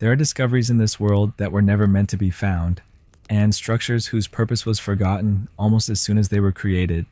There are discoveries in this world that were never meant to be found, and structures whose purpose was forgotten almost as soon as they were created.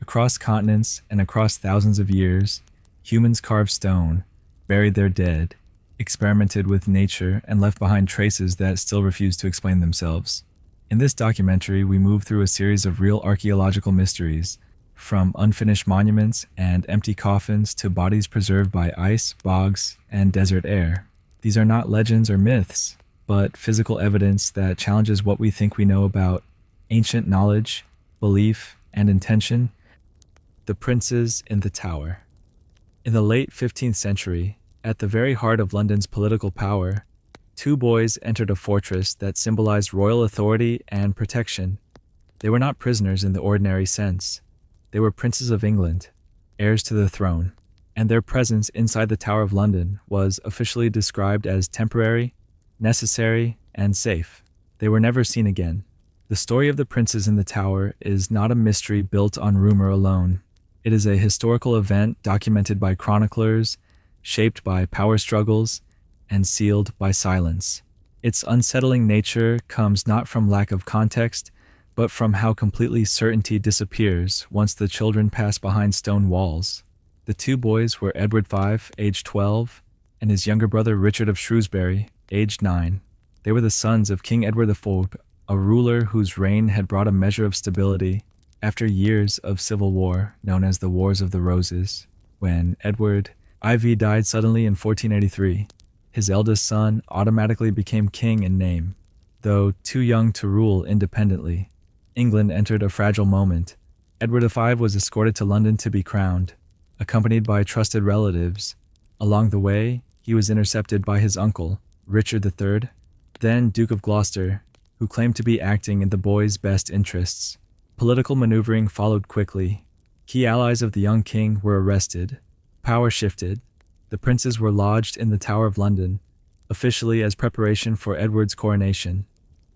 Across continents and across thousands of years, humans carved stone, buried their dead, experimented with nature, and left behind traces that still refuse to explain themselves. In this documentary, we move through a series of real archaeological mysteries, from unfinished monuments and empty coffins to bodies preserved by ice, bogs, and desert air. These are not legends or myths, but physical evidence that challenges what we think we know about ancient knowledge, belief, and intention. The Princes in the Tower. In the late 15th century, at the very heart of London's political power, two boys entered a fortress that symbolized royal authority and protection. They were not prisoners in the ordinary sense. They were princes of England, heirs to the throne, and their presence inside the Tower of London was officially described as temporary, necessary, and safe. They were never seen again. The story of the princes in the tower is not a mystery built on rumor alone. It is a historical event documented by chroniclers, shaped by power struggles, and sealed by silence. Its unsettling nature comes not from lack of context, but from how completely certainty disappears once the children pass behind stone walls. The two boys were Edward V, aged 12, and his younger brother Richard of Shrewsbury, aged 9. They were the sons of King Edward IV, a ruler whose reign had brought a measure of stability after years of civil war known as the Wars of the Roses. When Edward IV died suddenly in 1483, his eldest son automatically became king in name. Though too young to rule independently, England entered a fragile moment. Edward V was escorted to London to be crowned, accompanied by trusted relatives. Along the way, he was intercepted by his uncle, Richard III, then Duke of Gloucester, who claimed to be acting in the boy's best interests. Political maneuvering followed quickly. Key allies of the young king were arrested. Power shifted. The princes were lodged in the Tower of London, officially as preparation for Edward's coronation.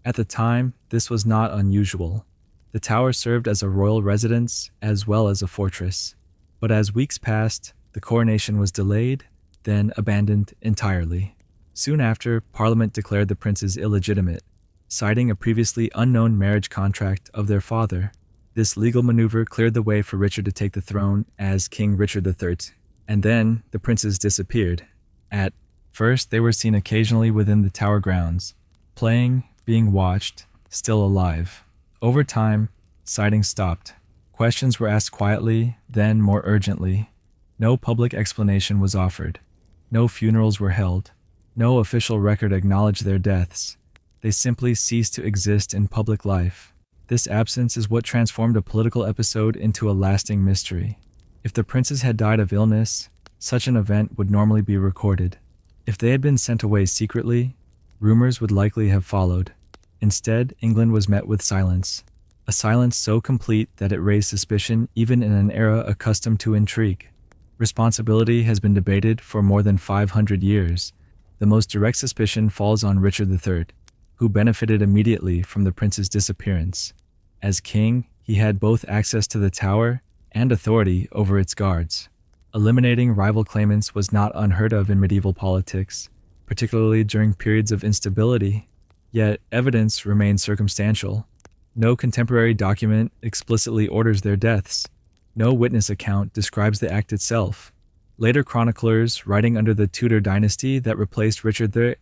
At the time, this was not unusual. The tower served as a royal residence as well as a fortress. But as weeks passed, the coronation was delayed, then abandoned entirely. Soon after, Parliament declared the princes illegitimate, citing a previously unknown marriage contract of their father. This legal maneuver cleared the way for Richard to take the throne as King Richard III. And then, the princes disappeared. At first, they were seen occasionally within the tower grounds, playing, being watched, still alive. Over time, sightings stopped. Questions were asked quietly, then more urgently. No public explanation was offered. No funerals were held. No official record acknowledged their deaths. They simply ceased to exist in public life. This absence is what transformed a political episode into a lasting mystery. If the princes had died of illness, such an event would normally be recorded. If they had been sent away secretly, rumors would likely have followed. Instead, England was met with silence. A silence so complete that it raised suspicion even in an era accustomed to intrigue. Responsibility has been debated for more than 500 years. The most direct suspicion falls on Richard III, who benefited immediately from the prince's disappearance. As king, he had both access to the tower and authority over its guards. Eliminating rival claimants was not unheard of in medieval politics, particularly during periods of instability. Yet evidence remains circumstantial. No contemporary document explicitly orders their deaths. No witness account describes the act itself. Later chroniclers, writing under the Tudor dynasty that replaced Richard III,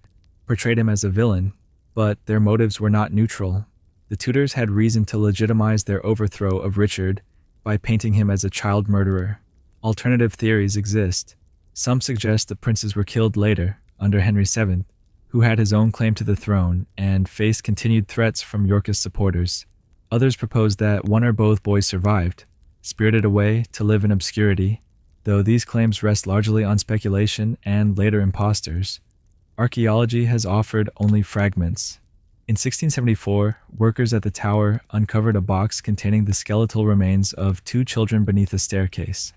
portrayed him as a villain, but their motives were not neutral. The Tudors had reason to legitimize their overthrow of Richard by painting him as a child murderer. Alternative theories exist. Some suggest the princes were killed later, under Henry VII, who had his own claim to the throne and faced continued threats from Yorkist supporters. Others propose that one or both boys survived, spirited away to live in obscurity, though these claims rest largely on speculation and later imposters. Archaeology has offered only fragments. In 1674, workers at the tower uncovered a box containing the skeletal remains of two children beneath a staircase.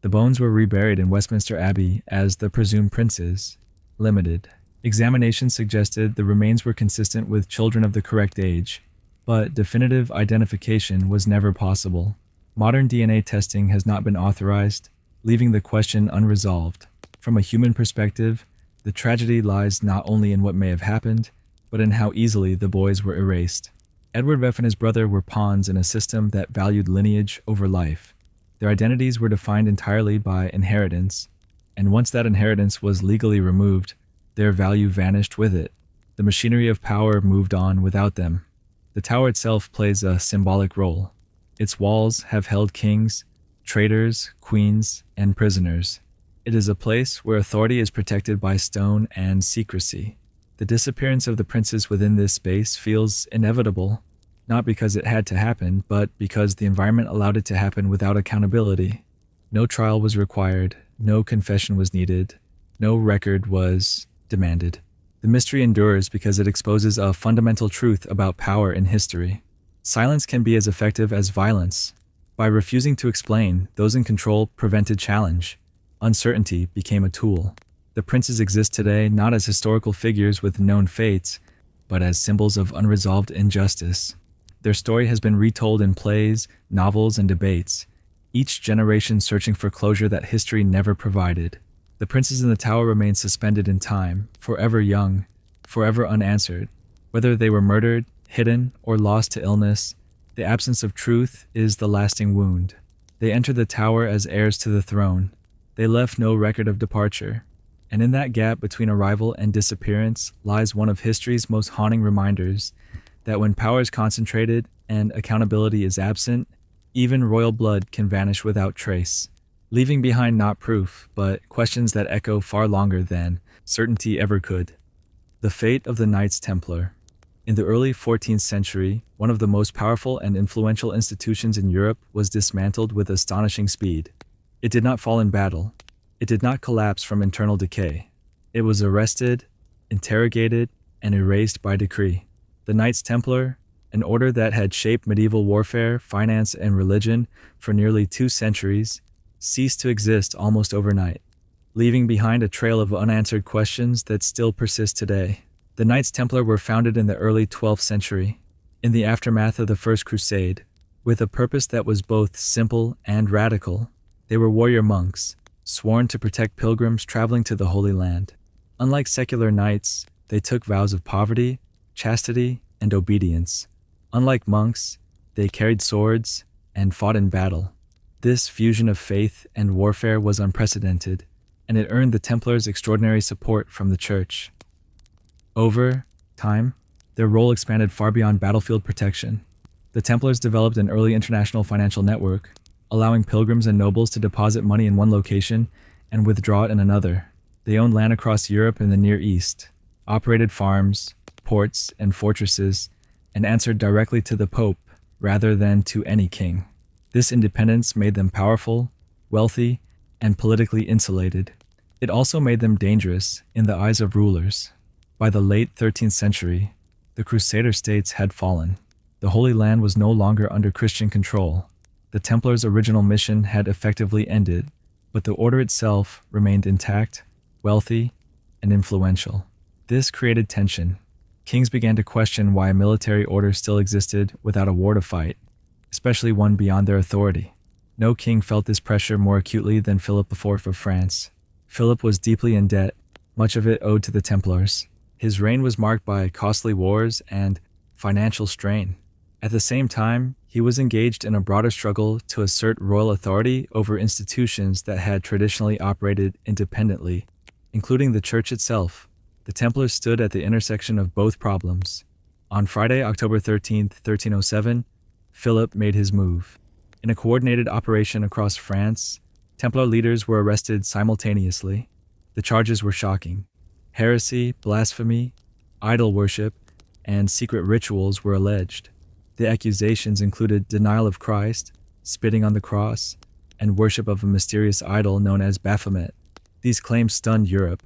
The bones were reburied in Westminster Abbey as the presumed princes. Limited. Examination suggested the remains were consistent with children of the correct age, but definitive identification was never possible. Modern DNA testing has not been authorized, leaving the question unresolved. From a human perspective, The tragedy lies not only in what may have happened, but in how easily the boys were erased. Edward Veff and his brother were pawns in a system that valued lineage over life. Their identities were defined entirely by inheritance, and once that inheritance was legally removed, their value vanished with it. The machinery of power moved on without them. The tower itself plays a symbolic role. Its walls have held kings, traitors, queens, and prisoners. It is a place where authority is protected by stone and secrecy. The disappearance of the princes within this space feels inevitable, not because it had to happen, but because the environment allowed it to happen without accountability. No trial was required, no confession was needed, no record was demanded. The mystery endures because it exposes a fundamental truth about power in history. Silence can be as effective as violence. By refusing to explain, those in control prevented challenge. Uncertainty became a tool. The princes exist today not as historical figures with known fates, but as symbols of unresolved injustice. Their story has been retold in plays, novels, and debates, each generation searching for closure that history never provided. The princes in the tower remain suspended in time, forever young, forever unanswered. Whether they were murdered, hidden, or lost to illness, the absence of truth is the lasting wound. They entered the tower as heirs to the throne. They left no record of departure. And in that gap between arrival and disappearance lies one of history's most haunting reminders that when power is concentrated and accountability is absent, even royal blood can vanish without trace, leaving behind not proof, but questions that echo far longer than certainty ever could. The fate of the Knights Templar. In the early 14th century, one of the most powerful and influential institutions in Europe was dismantled with astonishing speed. It did not fall in battle. It did not collapse from internal decay. It was arrested, interrogated, and erased by decree. The Knights Templar, an order that had shaped medieval warfare, finance, and religion for nearly 2 centuries, ceased to exist almost overnight, leaving behind a trail of unanswered questions that still persist today. The Knights Templar were founded in the early 12th century, in the aftermath of the First Crusade, with a purpose that was both simple and radical. They were warrior monks, sworn to protect pilgrims traveling to the Holy Land. Unlike secular knights, they took vows of poverty, chastity, and obedience. Unlike monks, they carried swords and fought in battle. This fusion of faith and warfare was unprecedented, and it earned the Templars extraordinary support from the Church. Over time, their role expanded far beyond battlefield protection. The Templars developed an early international financial network, allowing pilgrims and nobles to deposit money in one location and withdraw it in another. They owned land across Europe and the Near East, operated farms, ports, and fortresses, and answered directly to the Pope rather than to any king. This independence made them powerful, wealthy, and politically insulated. It also made them dangerous in the eyes of rulers. By the late 13th century, the Crusader states had fallen. The Holy Land was no longer under Christian control. The Templars' original mission had effectively ended, but the order itself remained intact, wealthy, and influential. This created tension. Kings began to question why a military order still existed without a war to fight, especially one beyond their authority. No king felt this pressure more acutely than Philip IV of France. Philip was deeply in debt, much of it owed to the Templars. His reign was marked by costly wars and financial strain. At the same time, he was engaged in a broader struggle to assert royal authority over institutions that had traditionally operated independently, including the Church itself. The Templars stood at the intersection of both problems. On Friday, October 13, 1307, Philip made his move. In a coordinated operation across France, Templar leaders were arrested simultaneously. The charges were shocking. Heresy, blasphemy, idol worship, and secret rituals were alleged. The accusations included denial of Christ, spitting on the cross, and worship of a mysterious idol known as Baphomet. These claims stunned Europe.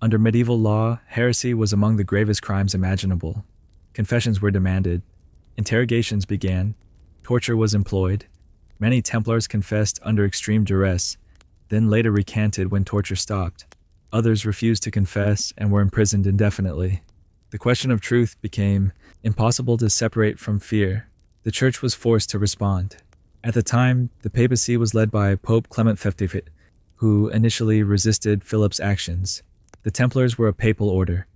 Under medieval law, heresy was among the gravest crimes imaginable. Confessions were demanded. Interrogations began. Torture was employed. Many Templars confessed under extreme duress, then later recanted when torture stopped. Others refused to confess and were imprisoned indefinitely. The question of truth became impossible to separate from fear. The Church was forced to respond. At the time, the papacy was led by Pope Clement V, who initially resisted Philip's actions. The Templars were a papal order.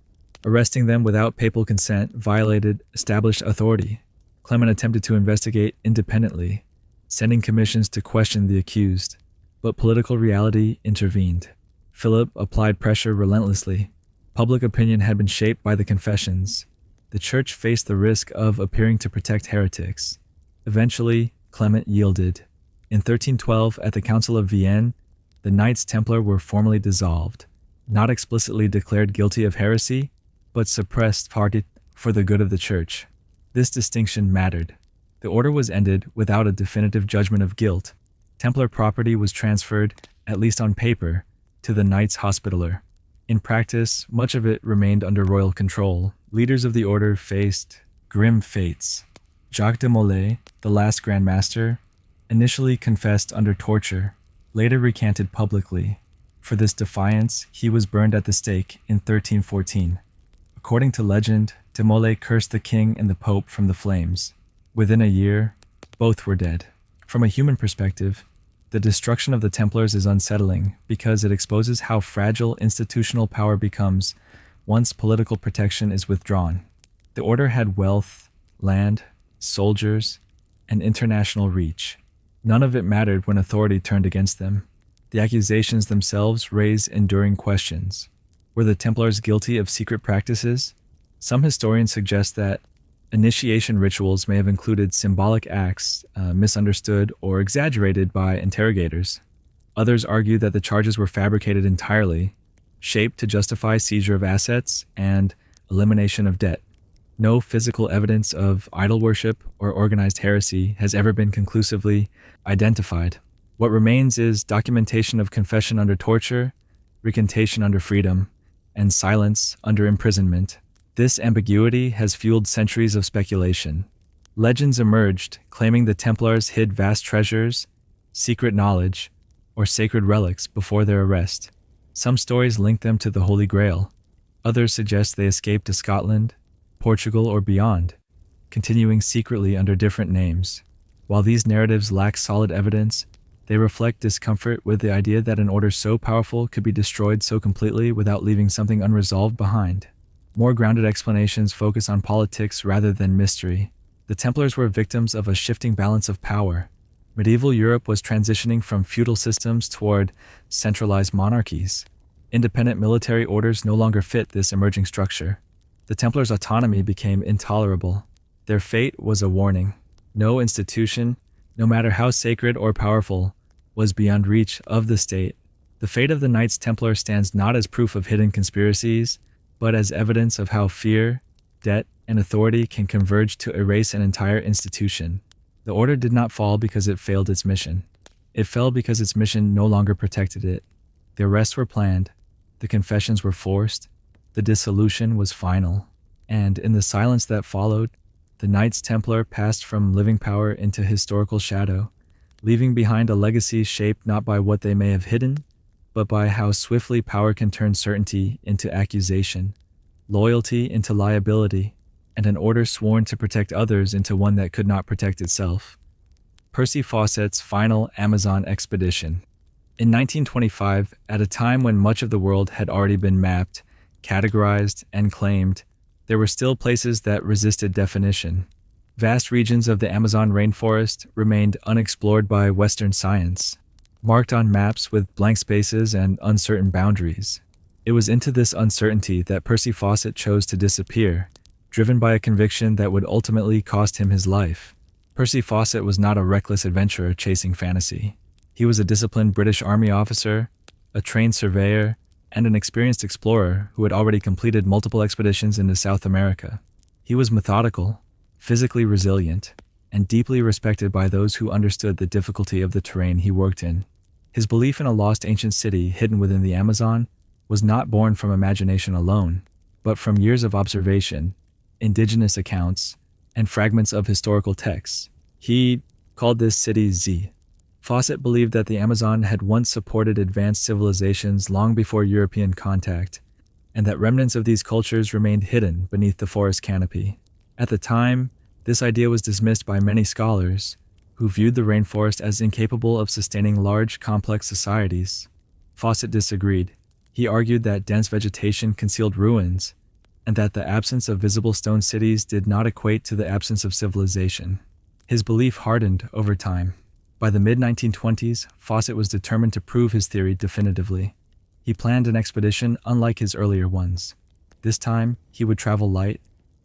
Arresting them without papal consent violated established authority. Clement attempted to investigate independently, sending commissions to question the accused, but political reality intervened. Philip applied pressure relentlessly. Public opinion had been shaped by the confessions. The church faced the risk of appearing to protect heretics. Eventually, Clement yielded. In 1312, at the Council of Vienne, the Knights Templar were formally dissolved, not explicitly declared guilty of heresy, but suppressed for the good of the church. This distinction mattered. The order was ended without a definitive judgment of guilt. Templar property was transferred, at least on paper, to the Knights Hospitaller. In practice, much of it remained under royal control. Leaders of the order faced grim fates. Jacques de Molay, the last Grand Master, initially confessed under torture, later recanted publicly. For this defiance, he was burned at the stake in 1314. According to legend, de Molay cursed the king and the pope from the flames. Within a year, both were dead. From a human perspective, the destruction of the Templars is unsettling because it exposes how fragile institutional power becomes once political protection is withdrawn. The order had wealth, land, soldiers, and international reach. None of it mattered when authority turned against them. The accusations themselves raise enduring questions. Were the Templars guilty of secret practices? Some historians suggest that initiation rituals may have included symbolic acts misunderstood or exaggerated by interrogators. Others argue that the charges were fabricated entirely, shaped to justify seizure of assets and elimination of debt. No physical evidence of idol worship or organized heresy has ever been conclusively identified. What remains is documentation of confession under torture, recantation under freedom, and silence under imprisonment. This ambiguity has fueled centuries of speculation. Legends emerged claiming the Templars hid vast treasures, secret knowledge, or sacred relics before their arrest. Some stories link them to the Holy Grail. Others suggest they escaped to Scotland, Portugal, or beyond, continuing secretly under different names. While these narratives lack solid evidence, they reflect discomfort with the idea that an order so powerful could be destroyed so completely without leaving something unresolved behind. More grounded explanations focus on politics rather than mystery. The Templars were victims of a shifting balance of power. Medieval Europe was transitioning from feudal systems toward centralized monarchies. Independent military orders no longer fit this emerging structure. The Templars' autonomy became intolerable. Their fate was a warning. No institution, no matter how sacred or powerful, was beyond reach of the state. The fate of the Knights Templar stands not as proof of hidden conspiracies, but as evidence of how fear, debt, and authority can converge to erase an entire institution. The order did not fall because it failed its mission. It fell because its mission no longer protected it. The arrests were planned, the confessions were forced, the dissolution was final, and in the silence that followed, the Knights Templar passed from living power into historical shadow, leaving behind a legacy shaped not by what they may have hidden, but by how swiftly power can turn certainty into accusation, loyalty into liability, and an order sworn to protect others into one that could not protect itself. Percy Fawcett's final Amazon expedition. In 1925, at a time when much of the world had already been mapped, categorized, and claimed, there were still places that resisted definition. Vast regions of the Amazon rainforest remained unexplored by Western science, marked on maps with blank spaces and uncertain boundaries. It was into this uncertainty that Percy Fawcett chose to disappear, driven by a conviction that would ultimately cost him his life. Percy Fawcett was not a reckless adventurer chasing fantasy. He was a disciplined British Army officer, a trained surveyor, and an experienced explorer who had already completed multiple expeditions into South America. He was methodical, physically resilient, and deeply respected by those who understood the difficulty of the terrain he worked in. His belief in a lost ancient city hidden within the Amazon was not born from imagination alone, but from years of observation, indigenous accounts, and fragments of historical texts. He called this city Z. Fawcett believed that the Amazon had once supported advanced civilizations long before European contact, and that remnants of these cultures remained hidden beneath the forest canopy. At the time, this idea was dismissed by many scholars, who viewed the rainforest as incapable of sustaining large, complex societies. Fawcett disagreed. He argued that dense vegetation concealed ruins, and that the absence of visible stone cities did not equate to the absence of civilization. His belief hardened over time. By the mid-1920s, Fawcett was determined to prove his theory definitively. He planned an expedition unlike his earlier ones. This time, he would travel light,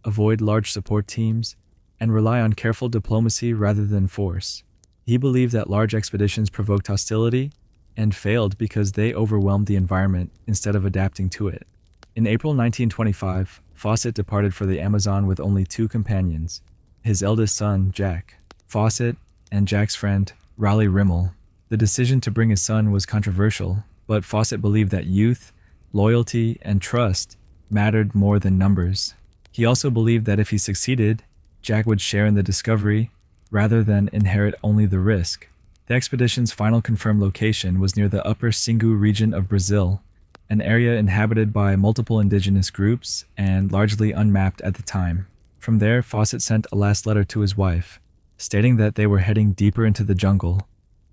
avoid large support teams, and rely on careful diplomacy rather than force. He believed that large expeditions provoked hostility and failed because they overwhelmed the environment instead of adapting to it. In April 1925, Fawcett departed for the Amazon with only 2 companions, his eldest son, Jack Fawcett, and Jack's friend, Raleigh Rimmel. The decision to bring his son was controversial, but Fawcett believed that youth, loyalty, and trust mattered more than numbers. He also believed that if he succeeded, Jack would share in the discovery rather than inherit only the risk. The expedition's final confirmed location was near the Upper Singu region of Brazil, an area inhabited by multiple indigenous groups and largely unmapped at the time. From there, Fawcett sent a last letter to his wife, stating that they were heading deeper into the jungle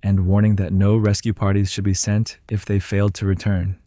and warning that no rescue parties should be sent if they failed to return.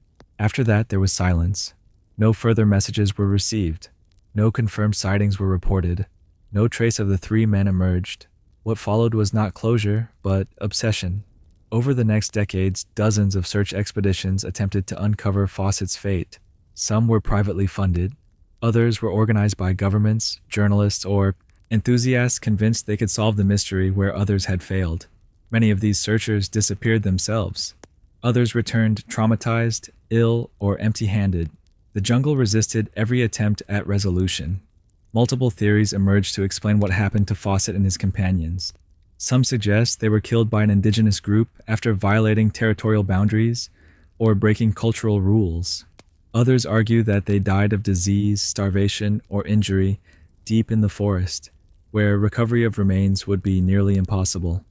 After that, there was silence. No further messages were received. No confirmed sightings were reported. No trace of the 3 men emerged. What followed was not closure, but obsession. Over the next decades, dozens of search expeditions attempted to uncover Fawcett's fate. Some were privately funded. Others were organized by governments, journalists, or enthusiasts convinced they could solve the mystery where others had failed. Many of these searchers disappeared themselves. Others returned traumatized, ill, or empty-handed. The jungle resisted every attempt at resolution. Multiple theories emerged to explain what happened to Fawcett and his companions. Some suggest they were killed by an indigenous group after violating territorial boundaries or breaking cultural rules. Others argue that they died of disease, starvation, or injury deep in the forest, where recovery of remains would be nearly impossible.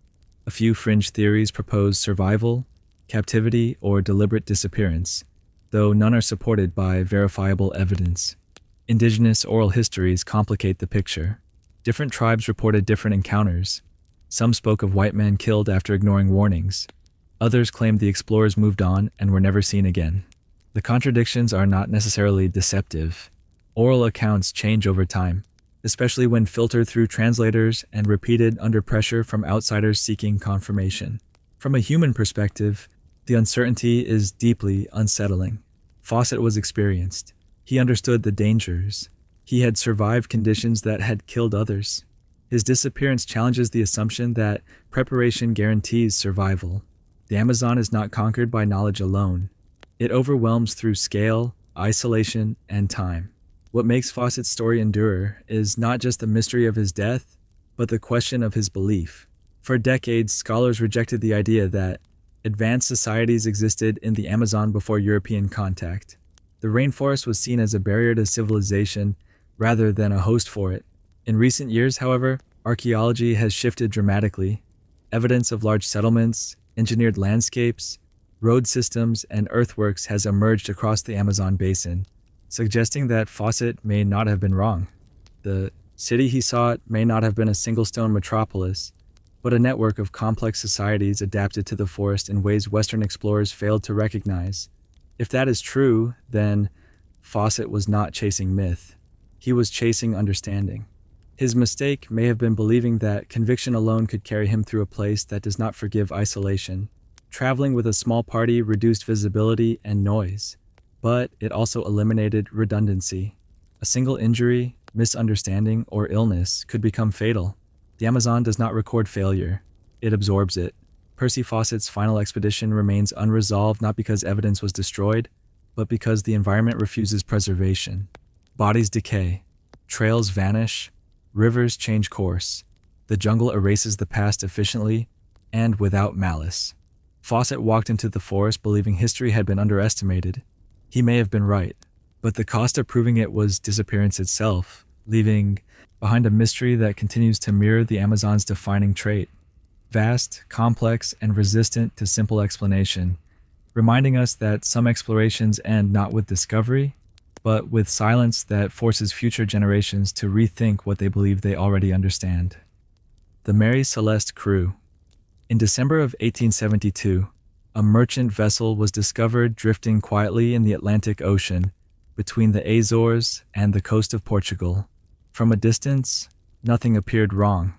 A few fringe theories propose survival, captivity, or deliberate disappearance, though none are supported by verifiable evidence. Indigenous oral histories complicate the picture. Different tribes reported different encounters. Some spoke of white men killed after ignoring warnings. Others claimed the explorers moved on and were never seen again. The contradictions are not necessarily deceptive. Oral accounts change over time, especially when filtered through translators and repeated under pressure from outsiders seeking confirmation. From a human perspective, the uncertainty is deeply unsettling. Fawcett was experienced. He understood the dangers. He had survived conditions that had killed others. His disappearance challenges the assumption that preparation guarantees survival. The Amazon is not conquered by knowledge alone. It overwhelms through scale, isolation, and time. What makes Fawcett's story endure is not just the mystery of his death, but the question of his belief. For decades, scholars rejected the idea that advanced societies existed in the Amazon before European contact. The rainforest was seen as a barrier to civilization rather than a host for it. In recent years, however, archaeology has shifted dramatically. Evidence of large settlements, engineered landscapes, road systems, and earthworks has emerged across the Amazon basin, suggesting that Fawcett may not have been wrong. The city he sought may not have been a single-stone metropolis, but a network of complex societies adapted to the forest in ways Western explorers failed to recognize. If that is true, then Fawcett was not chasing myth. He was chasing understanding. His mistake may have been believing that conviction alone could carry him through a place that does not forgive isolation. Traveling with a small party reduced visibility and noise, but it also eliminated redundancy. A single injury, misunderstanding, or illness could become fatal. The Amazon does not record failure. It absorbs it. Percy Fawcett's final expedition remains unresolved not because evidence was destroyed, but because the environment refuses preservation. Bodies decay. Trails vanish. Rivers change course. The jungle erases the past efficiently and without malice. Fawcett walked into the forest believing history had been underestimated. He may have been right, but the cost of proving it was disappearance itself, leaving behind a mystery that continues to mirror the Amazon's defining trait. Vast, complex, and resistant to simple explanation, reminding us that some explorations end not with discovery, but with silence that forces future generations to rethink what they believe they already understand. The Mary Celeste Crew. In December of 1872, a merchant vessel was discovered drifting quietly in the Atlantic Ocean between the Azores and the coast of Portugal. From a distance, nothing appeared wrong.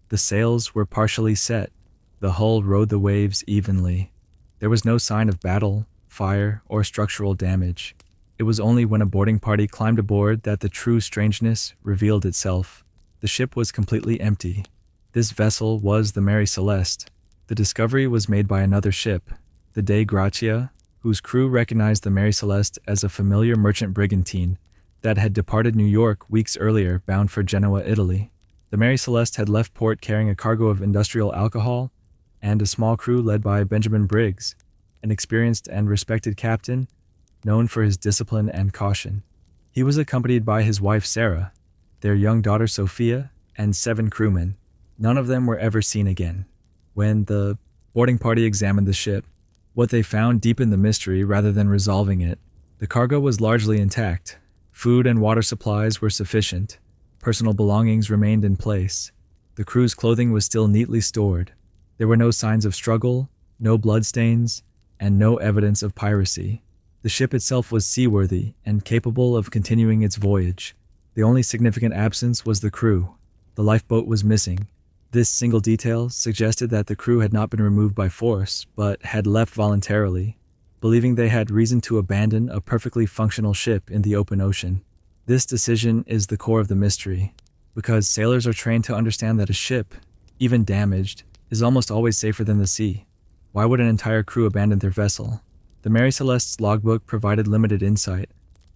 The sails were partially set. The hull rode the waves evenly. There was no sign of battle, fire, or structural damage. It was only when a boarding party climbed aboard that the true strangeness revealed itself. The ship was completely empty. This vessel was the Mary Celeste. The discovery was made by another ship, the Dei Gratia, whose crew recognized the Mary Celeste as a familiar merchant brigantine that had departed New York weeks earlier bound for Genoa, Italy. The Mary Celeste had left port carrying a cargo of industrial alcohol and a small crew led by Benjamin Briggs, an experienced and respected captain known for his discipline and caution. He was accompanied by his wife Sarah, their young daughter Sophia, and 7 crewmen. None of them were ever seen again. When the boarding party examined the ship, what they found deepened the mystery rather than resolving it. The cargo was largely intact. Food and water supplies were sufficient. Personal belongings remained in place. The crew's clothing was still neatly stored. There were no signs of struggle, no bloodstains, and no evidence of piracy. The ship itself was seaworthy and capable of continuing its voyage. The only significant absence was the crew. The lifeboat was missing. This single detail suggested that the crew had not been removed by force, but had left voluntarily, believing they had reason to abandon a perfectly functional ship in the open ocean. This decision is the core of the mystery, because sailors are trained to understand that a ship, even damaged, is almost always safer than the sea. Why would an entire crew abandon their vessel? The Mary Celeste's logbook provided limited insight.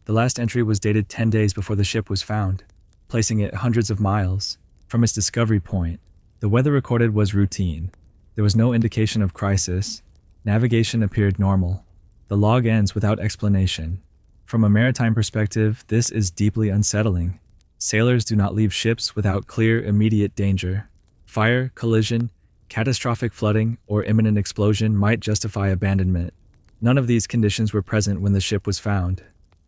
The last entry was dated 10 days before the ship was found, placing it hundreds of miles from its discovery point. The weather recorded was routine. There was no indication of crisis. Navigation appeared normal. The log ends without explanation. From a maritime perspective, this is deeply unsettling. Sailors do not leave ships without clear, immediate danger. Fire, collision, catastrophic flooding, or imminent explosion might justify abandonment. None of these conditions were present when the ship was found.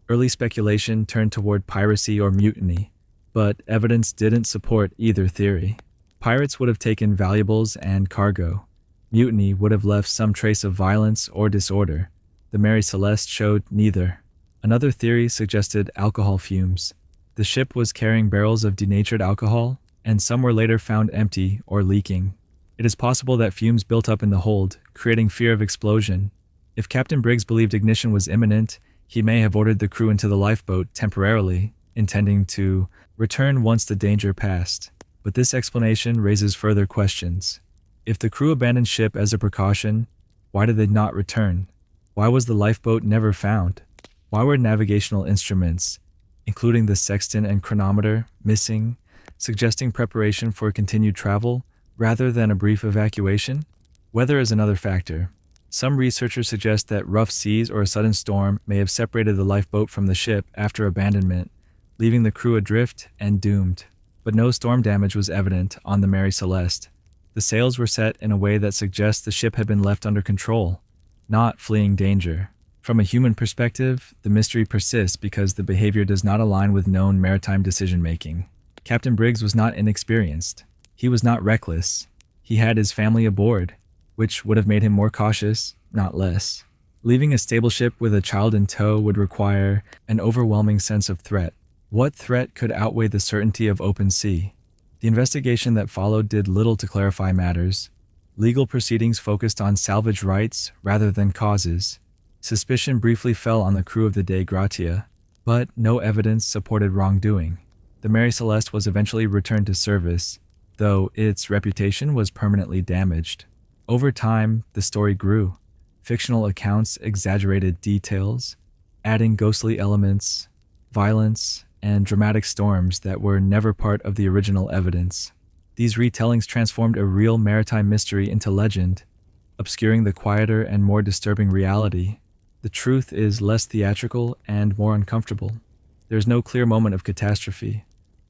Early speculation turned toward piracy or mutiny, but evidence didn't support either theory. Pirates would have taken valuables and cargo. Mutiny would have left some trace of violence or disorder. The Mary Celeste showed neither. Another theory suggested alcohol fumes. The ship was carrying barrels of denatured alcohol, and some were later found empty or leaking. It is possible that fumes built up in the hold, creating fear of explosion. If Captain Briggs believed ignition was imminent, he may have ordered the crew into the lifeboat temporarily, intending to return once the danger passed. But this explanation raises further questions. If the crew abandoned ship as a precaution, why did they not return? Why was the lifeboat never found? Why were navigational instruments, including the sextant and chronometer, missing, suggesting preparation for continued travel rather than a brief evacuation? Weather is another factor. Some researchers suggest that rough seas or a sudden storm may have separated the lifeboat from the ship after abandonment, leaving the crew adrift and doomed. But no storm damage was evident on the Mary Celeste. The sails were set in a way that suggests the ship had been left under control, not fleeing danger. From a human perspective, the mystery persists because the behavior does not align with known maritime decision-making. Captain Briggs was not inexperienced. He was not reckless. He had his family aboard, which would have made him more cautious, not less. Leaving a stable ship with a child in tow would require an overwhelming sense of threat. What threat could outweigh the certainty of open sea? The investigation that followed did little to clarify matters. Legal proceedings focused on salvage rights rather than causes. Suspicion briefly fell on the crew of the Dei Gratia, but no evidence supported wrongdoing. The Mary Celeste was eventually returned to service, though its reputation was permanently damaged. Over time, the story grew. Fictional accounts exaggerated details, adding ghostly elements, violence, and dramatic storms that were never part of the original evidence. These retellings transformed a real maritime mystery into legend, obscuring the quieter and more disturbing reality. The truth is less theatrical and more uncomfortable. There is no clear moment of catastrophe,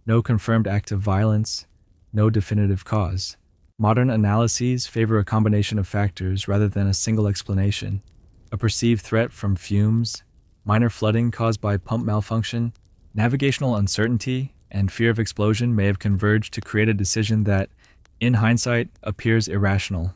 no confirmed act of violence, no definitive cause. Modern analyses favor a combination of factors rather than a single explanation. A perceived threat from fumes, minor flooding caused by pump malfunction, navigational uncertainty, and fear of explosion may have converged to create a decision that, in hindsight, appears irrational.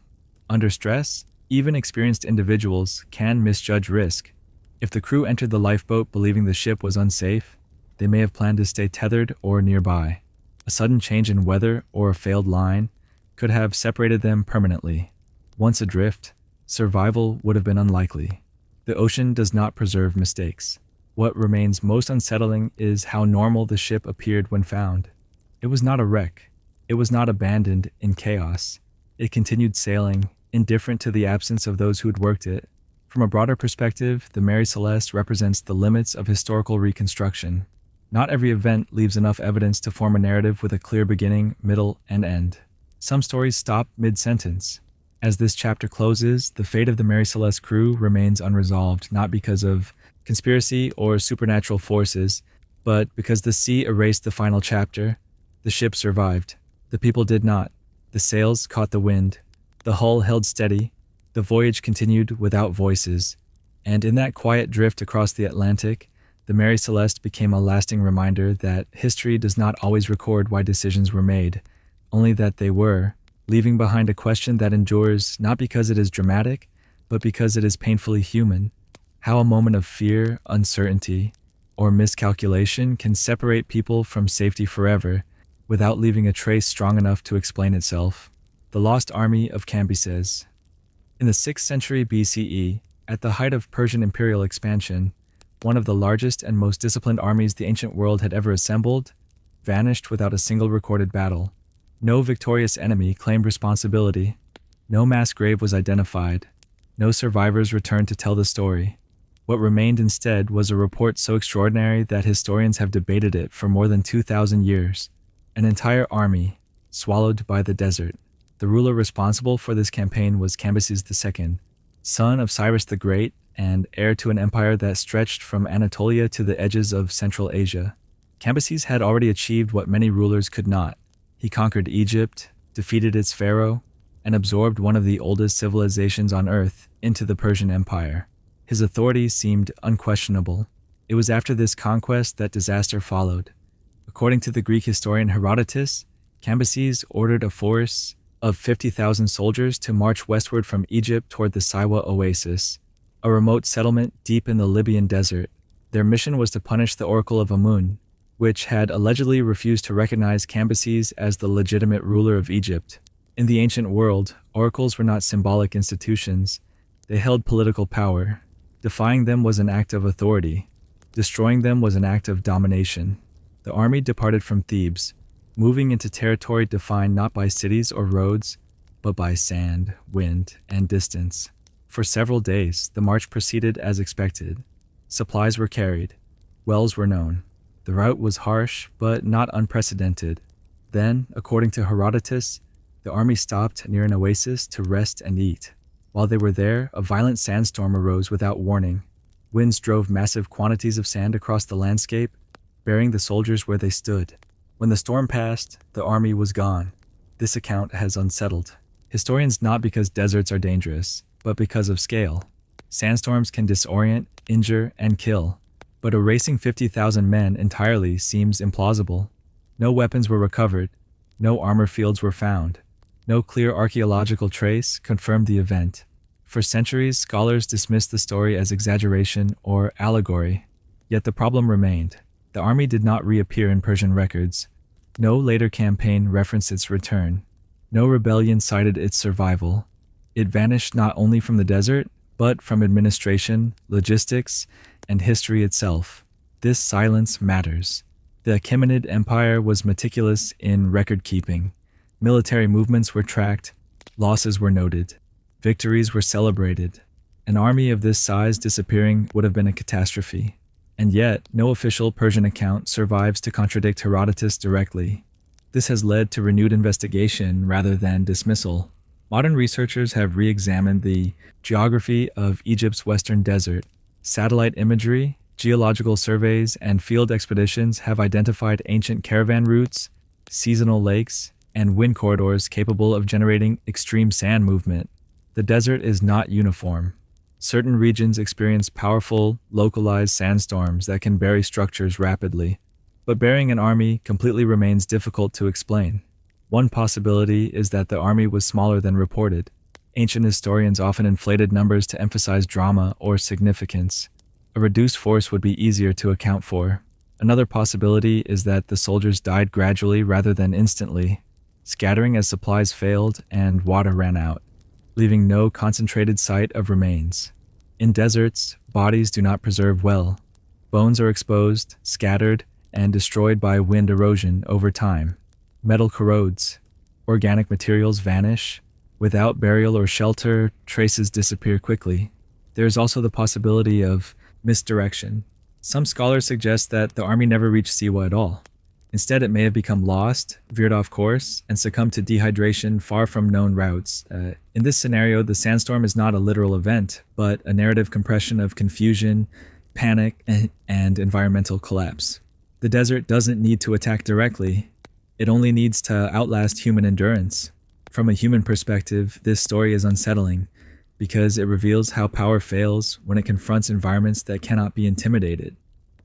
Under stress, Even experienced individuals can misjudge risk. If the crew entered the lifeboat believing the ship was unsafe, they may have planned to stay tethered or nearby. A sudden change in weather or a failed line could have separated them permanently. Once adrift, survival would have been unlikely. The ocean does not preserve mistakes. What remains most unsettling is how normal the ship appeared when found. It was not a wreck. It was not abandoned in chaos. It continued sailing, indifferent to the absence of those who had worked it. From a broader perspective, the Mary Celeste represents the limits of historical reconstruction. Not every event leaves enough evidence to form a narrative with a clear beginning, middle, and end. Some stories stop mid-sentence. As this chapter closes, the fate of the Mary Celeste crew remains unresolved, not because of conspiracy or supernatural forces, but because the sea erased the final chapter. The ship survived. The people did not. The sails caught the wind. The hull held steady. The voyage continued without voices. And in that quiet drift across the Atlantic, the Mary Celeste became a lasting reminder that history does not always record why decisions were made, only that they were, leaving behind a question that endures not because it is dramatic, but because it is painfully human. How a moment of fear, uncertainty, or miscalculation can separate people from safety forever without leaving a trace strong enough to explain itself. The Lost Army of Cambyses. In the 6th century BCE, at the height of Persian imperial expansion, one of the largest and most disciplined armies the ancient world had ever assembled, vanished without a single recorded battle. No victorious enemy claimed responsibility. No mass grave was identified. No survivors returned to tell the story. What remained instead was a report so extraordinary that historians have debated it for more than 2,000 years. An entire army, swallowed by the desert. The ruler responsible for this campaign was Cambyses II, son of Cyrus the Great and heir to an empire that stretched from Anatolia to the edges of Central Asia. Cambyses had already achieved what many rulers could not. He conquered Egypt, defeated its pharaoh, and absorbed one of the oldest civilizations on earth into the Persian Empire. His authority seemed unquestionable. It was after this conquest that disaster followed. According to the Greek historian Herodotus, Cambyses ordered a force of 50,000 soldiers to march westward from Egypt toward the Siwa oasis, a remote settlement deep in the Libyan desert. Their mission was to punish the Oracle of Amun, which had allegedly refused to recognize Cambyses as the legitimate ruler of Egypt. In the ancient world, oracles were not symbolic institutions. They held political power. Defying them was an act of authority. Destroying them was an act of domination. The army departed from Thebes, moving into territory defined not by cities or roads, but by sand, wind, and distance. For several days, the march proceeded as expected. Supplies were carried. Wells were known. The route was harsh, but not unprecedented. Then, according to Herodotus, the army stopped near an oasis to rest and eat. While they were there, a violent sandstorm arose without warning. Winds drove massive quantities of sand across the landscape, burying the soldiers where they stood. When the storm passed, the army was gone. This account has unsettled historians not because deserts are dangerous, but because of scale. Sandstorms can disorient, injure, and kill, but erasing 50,000 men entirely seems implausible. No weapons were recovered. No armor fields were found. No clear archaeological trace confirmed the event. For centuries, scholars dismissed the story as exaggeration or allegory. Yet the problem remained. The army did not reappear in Persian records. No later campaign referenced its return. No rebellion cited its survival. It vanished not only from the desert, but from administration, logistics, and history itself. This silence matters. The Achaemenid Empire was meticulous in record-keeping. Military movements were tracked, losses were noted, victories were celebrated. An army of this size disappearing would have been a catastrophe. And yet, no official Persian account survives to contradict Herodotus directly. This has led to renewed investigation rather than dismissal. Modern researchers have re-examined the geography of Egypt's western desert. Satellite imagery, geological surveys, and field expeditions have identified ancient caravan routes, seasonal lakes, and wind corridors capable of generating extreme sand movement. The desert is not uniform. Certain regions experience powerful, localized sandstorms that can bury structures rapidly. But burying an army completely remains difficult to explain. One possibility is that the army was smaller than reported. Ancient historians often inflated numbers to emphasize drama or significance. A reduced force would be easier to account for. Another possibility is that the soldiers died gradually rather than instantly, scattering as supplies failed and water ran out, leaving no concentrated site of remains. In deserts, bodies do not preserve well. Bones are exposed, scattered, and destroyed by wind erosion over time. Metal corrodes. Organic materials vanish. Without burial or shelter, traces disappear quickly. There is also the possibility of misdirection. Some scholars suggest that the army never reached Siwa at all. Instead, it may have become lost, veered off course, and succumbed to dehydration far from known routes. In this scenario, the sandstorm is not a literal event, but a narrative compression of confusion, panic, and environmental collapse. The desert doesn't need to attack directly. It only needs to outlast human endurance. From a human perspective, this story is unsettling because it reveals how power fails when it confronts environments that cannot be intimidated.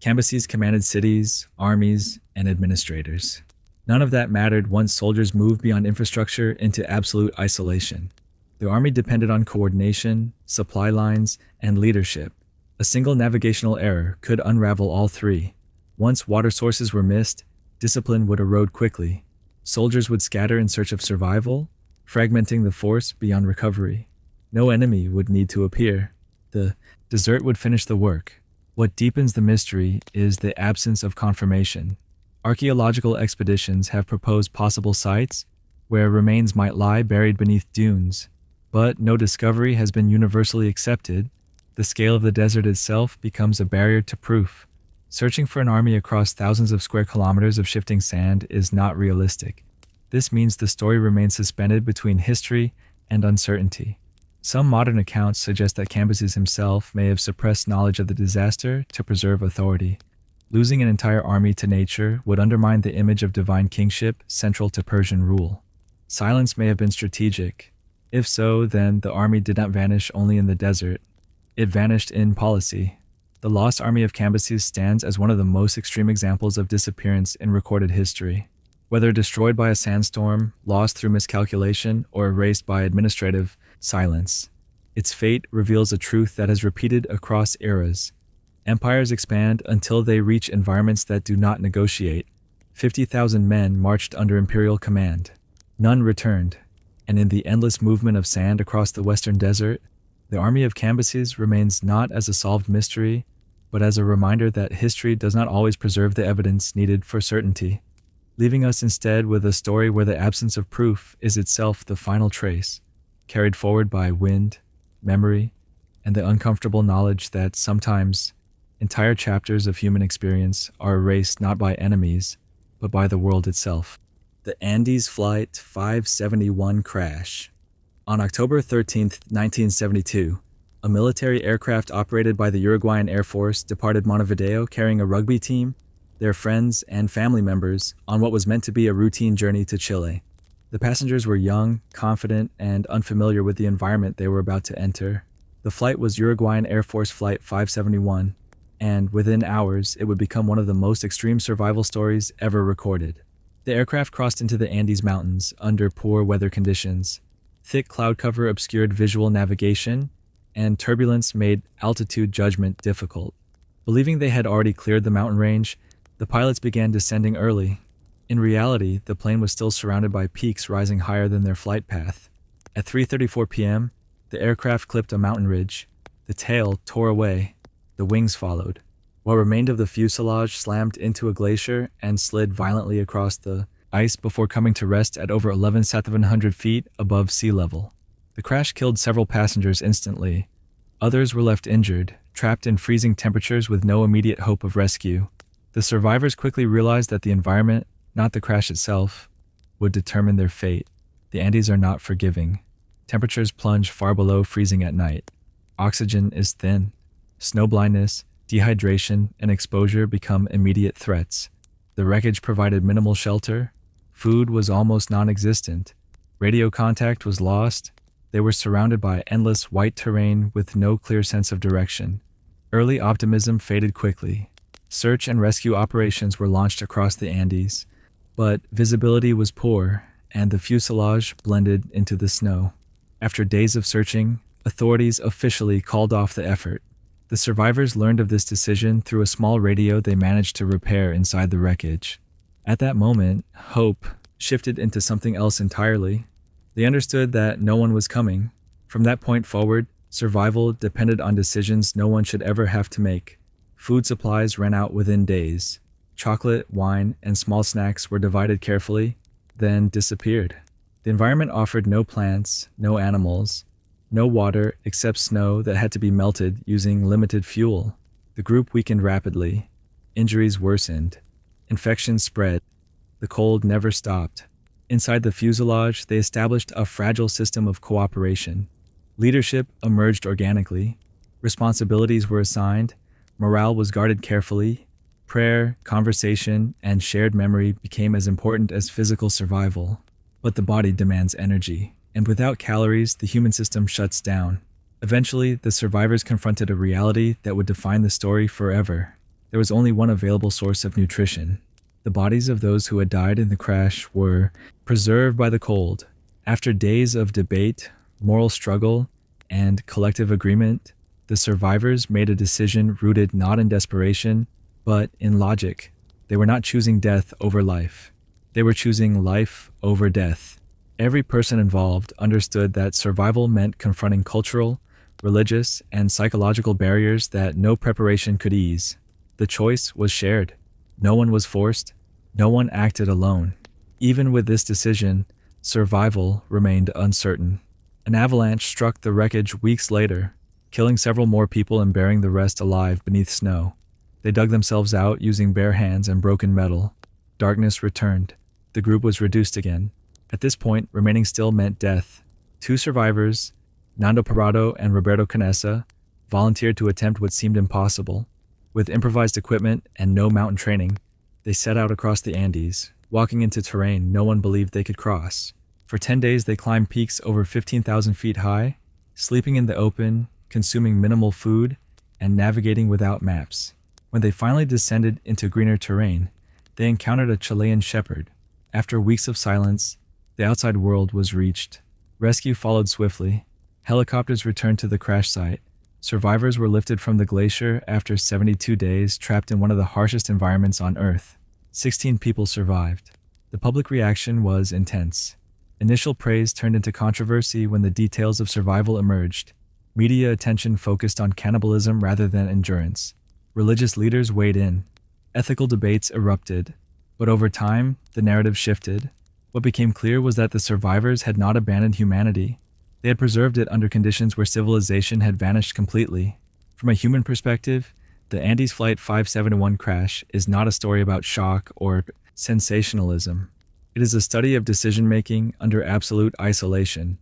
Cambyses commanded cities, armies, and administrators. None of that mattered once soldiers moved beyond infrastructure into absolute isolation. The army depended on coordination, supply lines, and leadership. A single navigational error could unravel all three. Once water sources were missed, discipline would erode quickly. Soldiers would scatter in search of survival, fragmenting the force beyond recovery. No enemy would need to appear. The desert would finish the work. What deepens the mystery is the absence of confirmation. Archaeological expeditions have proposed possible sites where remains might lie buried beneath dunes, but no discovery has been universally accepted. The scale of the desert itself becomes a barrier to proof. Searching for an army across thousands of square kilometers of shifting sand is not realistic. This means the story remains suspended between history and uncertainty. Some modern accounts suggest that Cambyses himself may have suppressed knowledge of the disaster to preserve authority. Losing an entire army to nature would undermine the image of divine kingship central to Persian rule. Silence may have been strategic. If so, then the army did not vanish only in the desert. It vanished in policy. The lost army of Cambyses stands as one of the most extreme examples of disappearance in recorded history. Whether destroyed by a sandstorm, lost through miscalculation, or erased by administrative silence, its fate reveals a truth that has repeated across eras. Empires expand until they reach environments that do not negotiate. 50,000 men marched under imperial command. None returned, and in the endless movement of sand across the western desert, the army of Cambyses remains not as a solved mystery, but as a reminder that history does not always preserve the evidence needed for certainty, leaving us instead with a story where the absence of proof is itself the final trace, carried forward by wind, memory, and the uncomfortable knowledge that sometimes entire chapters of human experience are erased not by enemies, but by the world itself. The Andes Flight 571 crash. On October 13, 1972, a military aircraft operated by the Uruguayan Air Force departed Montevideo carrying a rugby team, their friends, and family members on what was meant to be a routine journey to Chile. The passengers were young, confident, and unfamiliar with the environment they were about to enter. The flight was Uruguayan Air Force Flight 571, and within hours, it would become one of the most extreme survival stories ever recorded. The aircraft crossed into the Andes Mountains under poor weather conditions. Thick cloud cover obscured visual navigation, and turbulence made altitude judgment difficult. Believing they had already cleared the mountain range, the pilots began descending early. In reality, the plane was still surrounded by peaks rising higher than their flight path. At 3:34 p.m., the aircraft clipped a mountain ridge. The tail tore away. The wings followed. What remained of the fuselage slammed into a glacier and slid violently across the ice before coming to rest at over 11,700 feet above sea level. The crash killed several passengers instantly. Others were left injured, trapped in freezing temperatures with no immediate hope of rescue. The survivors quickly realized that the environment, not the crash itself, would determine their fate. The Andes are not forgiving. Temperatures plunge far below freezing at night. Oxygen is thin. Snow blindness, dehydration, and exposure become immediate threats. The wreckage provided minimal shelter. Food was almost non-existent. Radio contact was lost. They were surrounded by endless white terrain with no clear sense of direction. Early optimism faded quickly. Search and rescue operations were launched across the Andes, but visibility was poor, and the fuselage blended into the snow. After days of searching, authorities officially called off the effort. The survivors learned of this decision through a small radio they managed to repair inside the wreckage. At that moment, hope shifted into something else entirely. They understood that no one was coming. From that point forward, survival depended on decisions no one should ever have to make. Food supplies ran out within days. Chocolate, wine, and small snacks were divided carefully, then disappeared. The environment offered no plants, no animals, no water except snow that had to be melted using limited fuel. The group weakened rapidly. Injuries worsened. Infections spread. The cold never stopped. Inside the fuselage, they established a fragile system of cooperation. Leadership emerged organically. Responsibilities were assigned. Morale was guarded carefully. Prayer, conversation, and shared memory became as important as physical survival. But the body demands energy, and without calories, the human system shuts down. Eventually, the survivors confronted a reality that would define the story forever. There was only one available source of nutrition. The bodies of those who had died in the crash were preserved by the cold. After days of debate, moral struggle, and collective agreement, the survivors made a decision rooted not in desperation, but in logic. They were not choosing death over life. They were choosing life over death. Every person involved understood that survival meant confronting cultural, religious, and psychological barriers that no preparation could ease. The choice was shared. No one was forced. No one acted alone. Even with this decision, survival remained uncertain. An avalanche struck the wreckage weeks later, killing several more people and burying the rest alive beneath snow. They dug themselves out using bare hands and broken metal. Darkness returned. The group was reduced again. At this point, remaining still meant death. Two survivors, Nando Parado and Roberto Canessa, volunteered to attempt what seemed impossible. With improvised equipment and no mountain training, they set out across the Andes, walking into terrain no one believed they could cross. For 10 days, they climbed peaks over 15,000 feet high, sleeping in the open, consuming minimal food, and navigating without maps. When they finally descended into greener terrain, they encountered a Chilean shepherd. After weeks of silence, the outside world was reached. Rescue followed swiftly. Helicopters returned to the crash site. Survivors were lifted from the glacier after 72 days trapped in one of the harshest environments on Earth. 16 people survived. The public reaction was intense. Initial praise turned into controversy when the details of survival emerged. Media attention focused on cannibalism rather than endurance. Religious leaders weighed in. Ethical debates erupted. But over time, the narrative shifted. What became clear was that the survivors had not abandoned humanity. They had preserved it under conditions where civilization had vanished completely. From a human perspective, the Andes Flight 571 crash is not a story about shock or sensationalism. It is a study of decision-making under absolute isolation,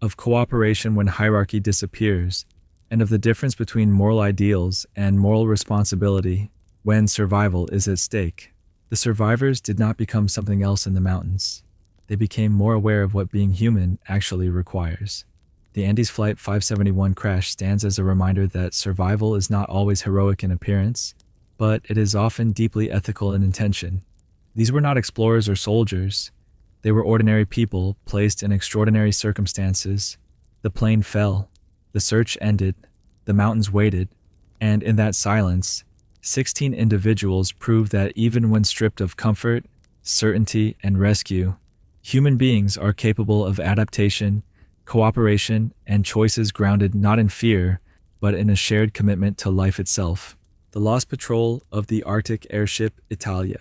of cooperation when hierarchy disappears, and of the difference between moral ideals and moral responsibility when survival is at stake. The survivors did not become something else in the mountains. They became more aware of what being human actually requires. The Andes Flight 571 crash stands as a reminder that survival is not always heroic in appearance, but it is often deeply ethical in intention. These were not explorers or soldiers. They were ordinary people placed in extraordinary circumstances. The plane fell. The search ended. The mountains waited. And in that silence, 16 individuals proved that even when stripped of comfort, certainty, and rescue, human beings are capable of adaptation, cooperation, and choices grounded not in fear, but in a shared commitment to life itself. The lost patrol of the Arctic airship Italia.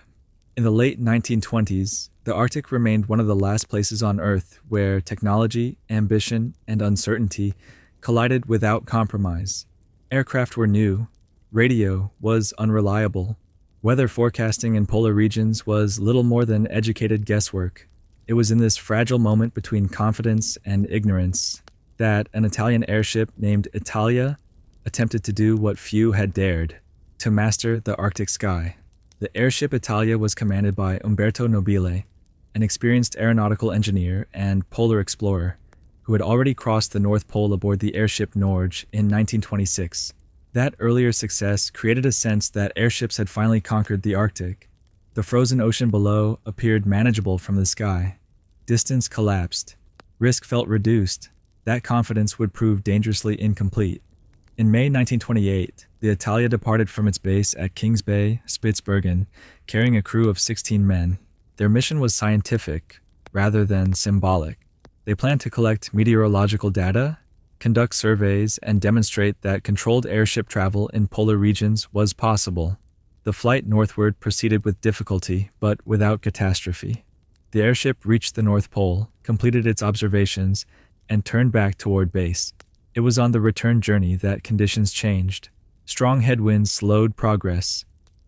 In the late 1920s, the Arctic remained one of the last places on Earth where technology, ambition, and uncertainty collided without compromise. Aircraft were new. Radio was unreliable. Weather forecasting in polar regions was little more than educated guesswork. It was in this fragile moment between confidence and ignorance that an Italian airship named Italia attempted to do what few had dared, to master the Arctic sky. The airship Italia was commanded by Umberto Nobile, an experienced aeronautical engineer and polar explorer who had already crossed the North Pole aboard the airship Norge in 1926. That earlier success created a sense that airships had finally conquered the Arctic. The frozen ocean below appeared manageable from the sky. Distance collapsed. Risk felt reduced. That confidence would prove dangerously incomplete. In May 1928, the Italia departed from its base at Kings Bay, Spitsbergen, carrying a crew of 16 men. Their mission was scientific, rather than symbolic. They planned to collect meteorological data, conduct surveys, and demonstrate that controlled airship travel in polar regions was possible. The flight northward proceeded with difficulty, but without catastrophe. The airship reached the North Pole, completed its observations, and turned back toward base. It was on the return journey that conditions changed. Strong headwinds slowed progress.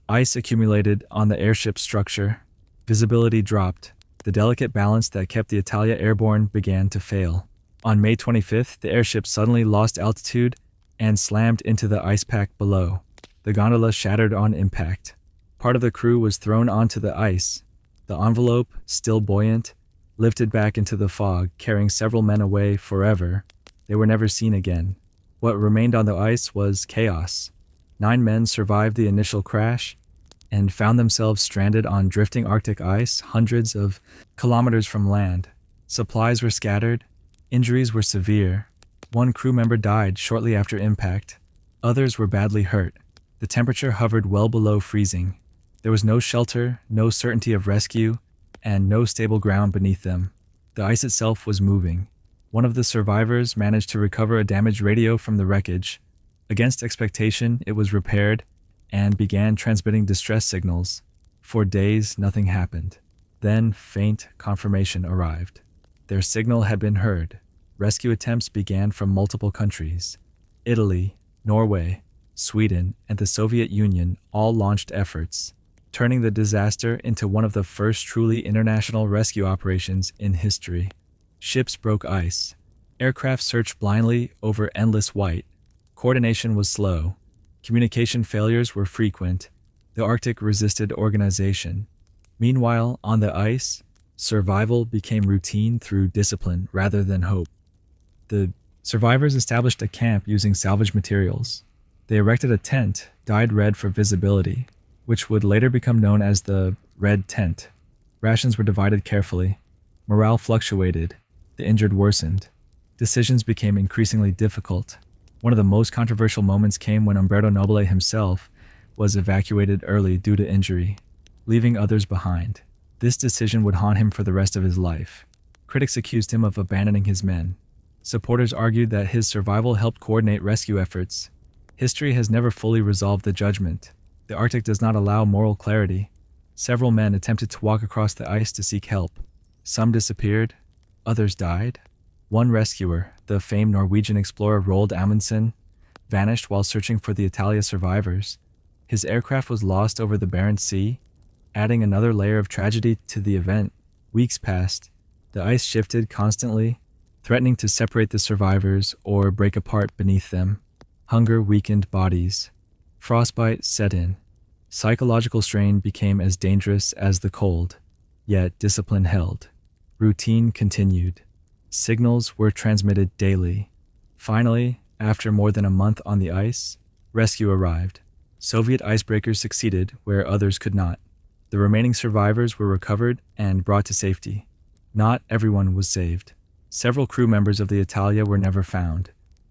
Ice accumulated on the airship's structure. Visibility dropped. The delicate balance that kept the Italia airborne began to fail. On May 25th, the airship suddenly lost altitude and slammed into the ice pack below. The gondola shattered on impact. Part of the crew was thrown onto the ice. The envelope, still buoyant, lifted back into the fog, carrying several men away forever. They were never seen again. What remained on the ice was chaos. 9 men survived the initial crash and found themselves stranded on drifting Arctic ice hundreds of kilometers from land. Supplies were scattered. Injuries were severe. 1 crew member died shortly after impact. Others were badly hurt. The temperature hovered well below freezing. There was no shelter, no certainty of rescue, and no stable ground beneath them. The ice itself was moving. One of the survivors managed to recover a damaged radio from the wreckage. Against expectation, it was repaired and began transmitting distress signals. For days, nothing happened. Then, faint confirmation arrived. Their signal had been heard. Rescue attempts began from multiple countries. Italy, Norway, Sweden, and the Soviet Union all launched efforts, turning the disaster into one of the first truly international rescue operations in history. Ships broke ice. Aircraft searched blindly over endless white. Coordination was slow. Communication failures were frequent. The Arctic resisted organization. Meanwhile, on the ice, survival became routine through discipline rather than hope. The survivors established a camp using salvaged materials. They erected a tent dyed red for visibility, which would later become known as the Red Tent. Rations were divided carefully. Morale fluctuated. The injured worsened. Decisions became increasingly difficult. One of the most controversial moments came when Umberto Nobile himself was evacuated early due to injury, leaving others behind. This decision would haunt him for the rest of his life. Critics accused him of abandoning his men. Supporters argued that his survival helped coordinate rescue efforts. History has never fully resolved the judgment. The Arctic does not allow moral clarity. Several men attempted to walk across the ice to seek help. Some disappeared. Others died. One rescuer, the famed Norwegian explorer Roald Amundsen, vanished while searching for the Italia survivors. His aircraft was lost over the Barents Sea, adding another layer of tragedy to the event. Weeks passed. The ice shifted constantly, threatening to separate the survivors or break apart beneath them. Hunger weakened bodies. Frostbite set in. Psychological strain became as dangerous as the cold, yet discipline held. Routine continued. Signals were transmitted daily. Finally, after more than a month on the ice, rescue arrived. Soviet icebreakers succeeded where others could not. The remaining survivors were recovered and brought to safety. Not everyone was saved. Several crew members of the Italia were never found,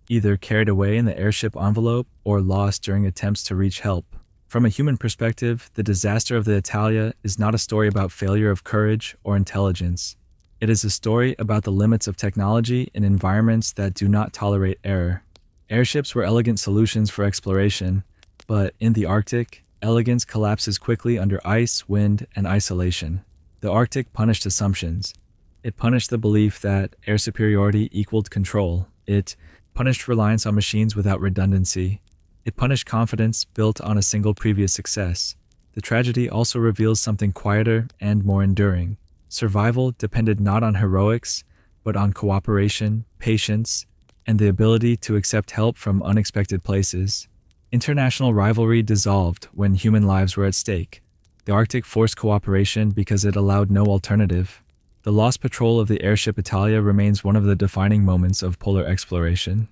either carried away in the airship envelope or lost during attempts to reach help. From a human perspective, the disaster of the Italia is not a story about failure of courage or intelligence. It is a story about the limits of technology in environments that do not tolerate error. Airships were elegant solutions for exploration, but in the Arctic, elegance collapses quickly under ice, wind, and isolation. The Arctic punished assumptions. It punished the belief that air superiority equaled control. It punished reliance on machines without redundancy. It punished confidence built on a single previous success. The tragedy also reveals something quieter and more enduring. Survival depended not on heroics, but on cooperation, patience, and the ability to accept help from unexpected places. International rivalry dissolved when human lives were at stake. The Arctic forced cooperation because it allowed no alternative. The lost patrol of the airship Italia remains one of the defining moments of polar exploration.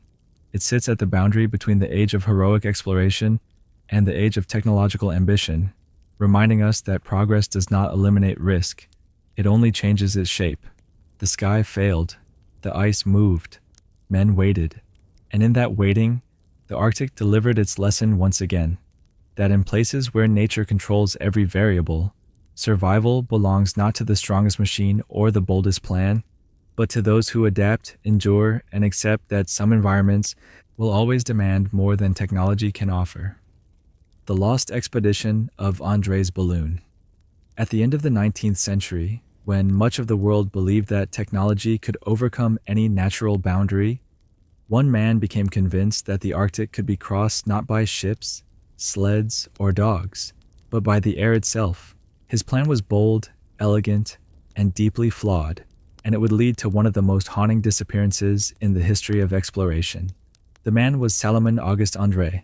It sits at the boundary between the age of heroic exploration and the age of technological ambition, reminding us that progress does not eliminate risk. It only changes its shape. The sky failed. The ice moved. Men waited. And in that waiting, the Arctic delivered its lesson once again, that in places where nature controls every variable, survival belongs not to the strongest machine or the boldest plan, but to those who adapt, endure, and accept that some environments will always demand more than technology can offer. The Lost Expedition of André's Balloon. At the end of the 19th century, when much of the world believed that technology could overcome any natural boundary, one man became convinced that the Arctic could be crossed not by ships, sleds, or dogs, but by the air itself. His plan was bold, elegant, and deeply flawed, and it would lead to one of the most haunting disappearances in the history of exploration. The man was Salomon August André,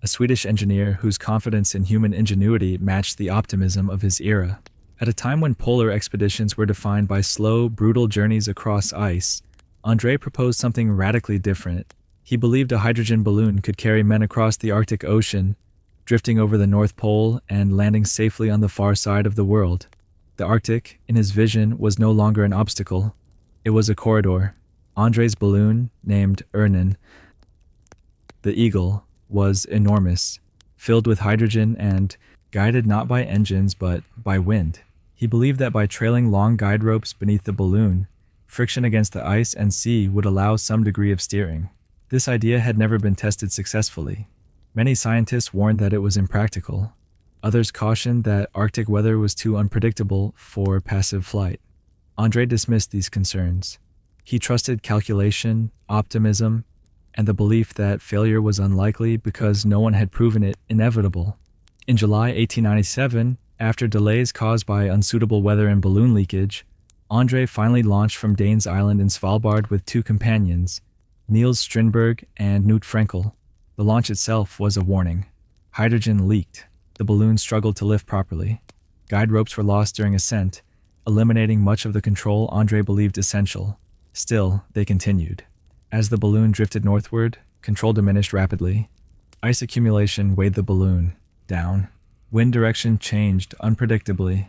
a Swedish engineer whose confidence in human ingenuity matched the optimism of his era. At a time when polar expeditions were defined by slow, brutal journeys across ice, André proposed something radically different. He believed a hydrogen balloon could carry men across the Arctic Ocean, drifting over the North Pole and landing safely on the far side of the world. The Arctic, in his vision, was no longer an obstacle. It was a corridor. André's balloon, named Örnen, the Eagle, was enormous, filled with hydrogen and guided not by engines but by wind. He believed that by trailing long guide ropes beneath the balloon, friction against the ice and sea would allow some degree of steering. This idea had never been tested successfully. Many scientists warned that it was impractical. Others cautioned that Arctic weather was too unpredictable for passive flight. André dismissed these concerns. He trusted calculation, optimism, and the belief that failure was unlikely because no one had proven it inevitable. In July 1897, after delays caused by unsuitable weather and balloon leakage, André finally launched from Danes Island in Svalbard with two companions, Niels Strindberg and Knut Frenkel. The launch itself was a warning. Hydrogen leaked. The balloon struggled to lift properly. Guide ropes were lost during ascent, eliminating much of the control André believed essential. Still, they continued. As the balloon drifted northward, control diminished rapidly. Ice accumulation weighed the balloon down. Wind direction changed unpredictably.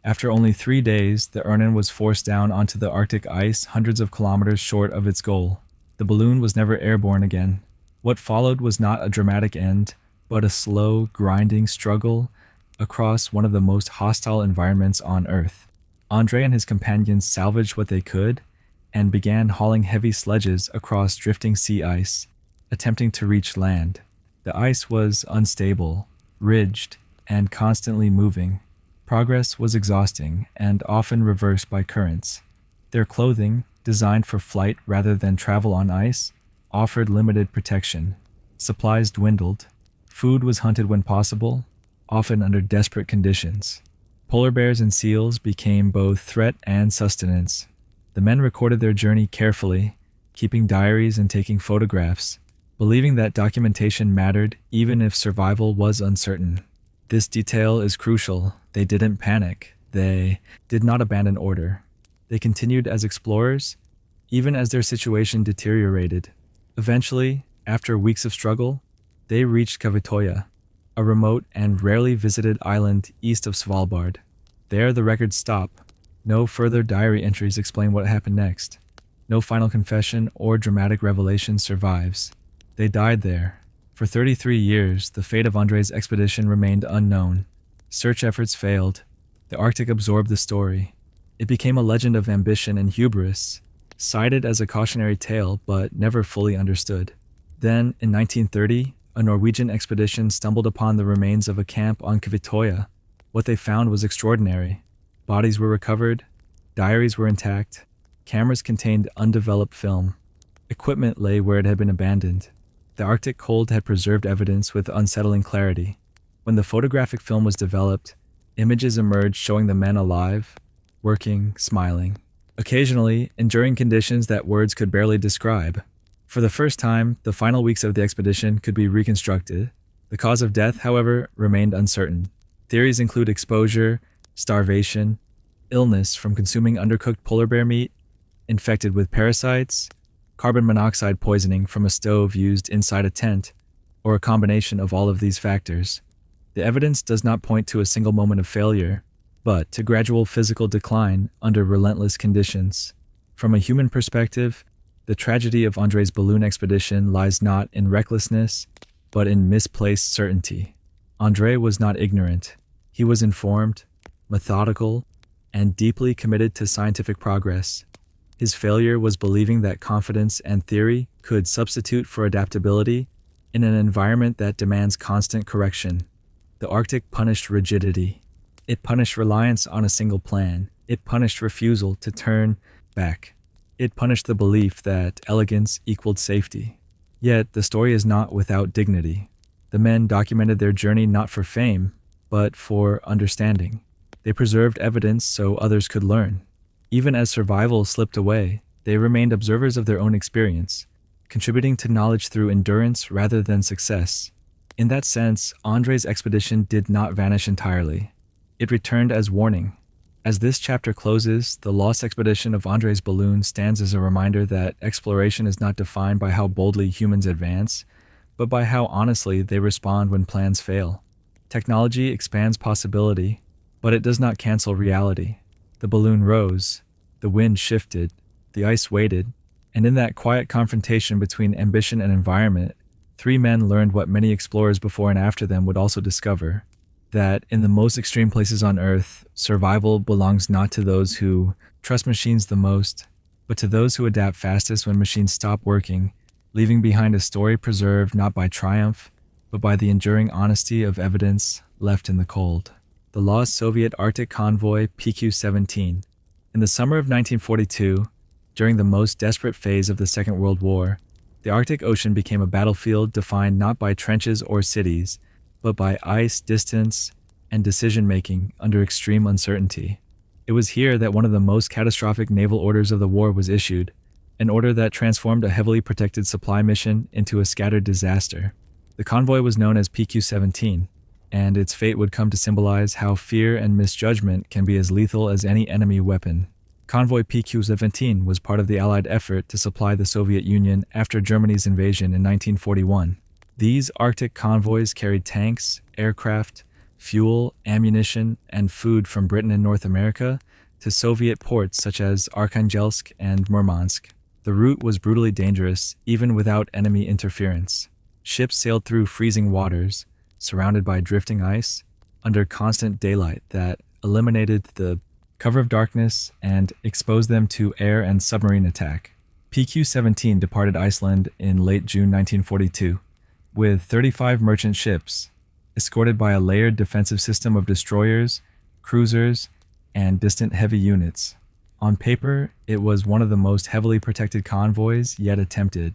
After only 3 days, the Örnen was forced down onto the Arctic ice hundreds of kilometers short of its goal. The balloon was never airborne again. What followed was not a dramatic end, but a slow, grinding struggle across one of the most hostile environments on Earth. André and his companions salvaged what they could and began hauling heavy sledges across drifting sea ice, attempting to reach land. The ice was unstable, ridged, and constantly moving. Progress was exhausting and often reversed by currents. Their clothing, designed for flight rather than travel on ice, offered limited protection. Supplies dwindled. Food was hunted when possible, often under desperate conditions. Polar bears and seals became both threat and sustenance. The men recorded their journey carefully, keeping diaries and taking photographs, believing that documentation mattered even if survival was uncertain. This detail is crucial. They didn't panic. They did not abandon order. They continued as explorers, even as their situation deteriorated. Eventually, after weeks of struggle, they reached Kavitoya, a remote and rarely visited island east of Svalbard. There, the records stop. No further diary entries explain what happened next. No final confession or dramatic revelation survives. They died there. For 33 years, the fate of André's expedition remained unknown. Search efforts failed. The Arctic absorbed the story. It became a legend of ambition and hubris, cited as a cautionary tale but never fully understood. Then, in 1930, a Norwegian expedition stumbled upon the remains of a camp on Kavitoya. What they found was extraordinary. Bodies were recovered, diaries were intact, cameras contained undeveloped film. Equipment lay where it had been abandoned. The Arctic cold had preserved evidence with unsettling clarity. When the photographic film was developed, images emerged showing the men alive, working, smiling. Occasionally, enduring conditions that words could barely describe. For the first time, the final weeks of the expedition could be reconstructed. The cause of death, however, remained uncertain. Theories include exposure, starvation, illness from consuming undercooked polar bear meat, infected with parasites, carbon monoxide poisoning from a stove used inside a tent, or a combination of all of these factors. The evidence does not point to a single moment of failure, but to gradual physical decline under relentless conditions. From a human perspective, The tragedy of Andre's balloon expedition lies not in recklessness, but in misplaced certainty. Andre was not ignorant. He was informed, methodical, and deeply committed to scientific progress. His failure was believing that confidence and theory could substitute for adaptability in an environment that demands constant correction. The Arctic punished rigidity. It punished reliance on a single plan. It punished refusal to turn back. It punished the belief that elegance equaled safety. Yet the story is not without dignity. The men documented their journey not for fame, but for understanding. They preserved evidence so others could learn. Even as survival slipped away, they remained observers of their own experience, contributing to knowledge through endurance rather than success. In that sense, Andre's expedition did not vanish entirely. It returned as warning. As this chapter closes, the lost expedition of Andre's balloon stands as a reminder that exploration is not defined by how boldly humans advance, but by how honestly they respond when plans fail. Technology expands possibility, but it does not cancel reality. The balloon rose, the wind shifted, the ice waited, and in that quiet confrontation between ambition and environment, three men learned what many explorers before and after them would also discover: that in the most extreme places on Earth, survival belongs not to those who trust machines the most, but to those who adapt fastest when machines stop working, leaving behind a story preserved not by triumph, but by the enduring honesty of evidence left in the cold. The lost Soviet Arctic convoy PQ-17. In the summer of 1942, during the most desperate phase of the Second World War, the Arctic Ocean became a battlefield defined not by trenches or cities, but by ice, distance, and decision-making under extreme uncertainty. It was here that one of the most catastrophic naval orders of the war was issued, an order that transformed a heavily protected supply mission into a scattered disaster. The convoy was known as PQ-17, and its fate would come to symbolize how fear and misjudgment can be as lethal as any enemy weapon. Convoy PQ-17 was part of the Allied effort to supply the Soviet Union after Germany's invasion in 1941. These Arctic convoys carried tanks, aircraft, fuel, ammunition, and food from Britain and North America to Soviet ports such as Arkhangelsk and Murmansk. The route was brutally dangerous, even without enemy interference. Ships sailed through freezing waters, surrounded by drifting ice, under constant daylight that eliminated the cover of darkness and exposed them to air and submarine attack. PQ-17 departed Iceland in late June 1942, with 35 merchant ships, escorted by a layered defensive system of destroyers, cruisers, and distant heavy units. On paper, it was one of the most heavily protected convoys yet attempted.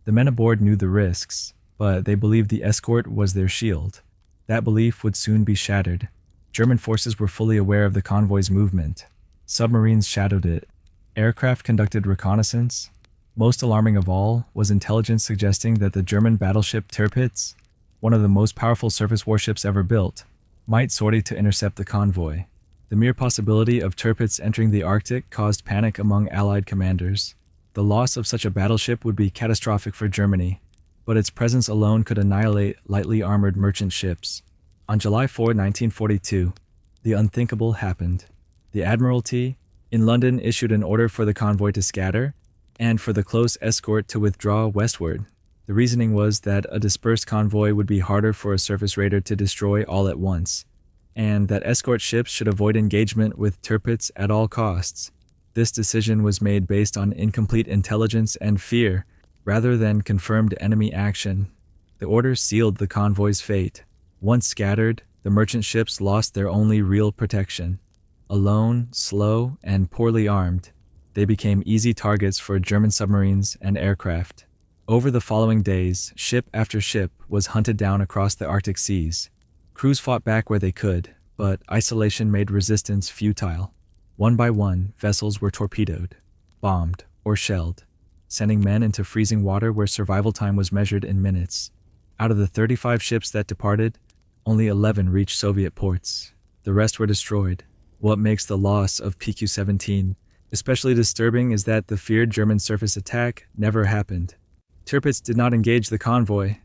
The men aboard knew the risks, but they believed the escort was their shield. That belief would soon be shattered. German forces were fully aware of the convoy's movement. Submarines shadowed it. Aircraft conducted reconnaissance. Most alarming of all was intelligence suggesting that the German battleship Tirpitz, one of the most powerful surface warships ever built, might sortie to intercept the convoy. The mere possibility of Tirpitz entering the Arctic caused panic among Allied commanders. The loss of such a battleship would be catastrophic for Germany, but its presence alone could annihilate lightly armored merchant ships. On July 4, 1942, the unthinkable happened. The Admiralty in London issued an order for the convoy to scatter and for the close escort to withdraw westward. The reasoning was that a dispersed convoy would be harder for a surface raider to destroy all at once, and that escort ships should avoid engagement with Tirpitz at all costs. This decision was made based on incomplete intelligence and fear, rather than confirmed enemy action. The order sealed the convoy's fate. Once scattered, the merchant ships lost their only real protection. Alone, slow, and poorly armed, they became easy targets for German submarines and aircraft. Over the following days, ship after ship was hunted down across the Arctic seas. Crews fought back where they could, but isolation made resistance futile. One by one, vessels were torpedoed, bombed, or shelled, sending men into freezing water where survival time was measured in minutes. Out of the 35 ships that departed, only 11 reached Soviet ports. The rest were destroyed. What makes the loss of PQ-17 especially disturbing is that the feared German surface attack never happened. Tirpitz did not engage the convoy.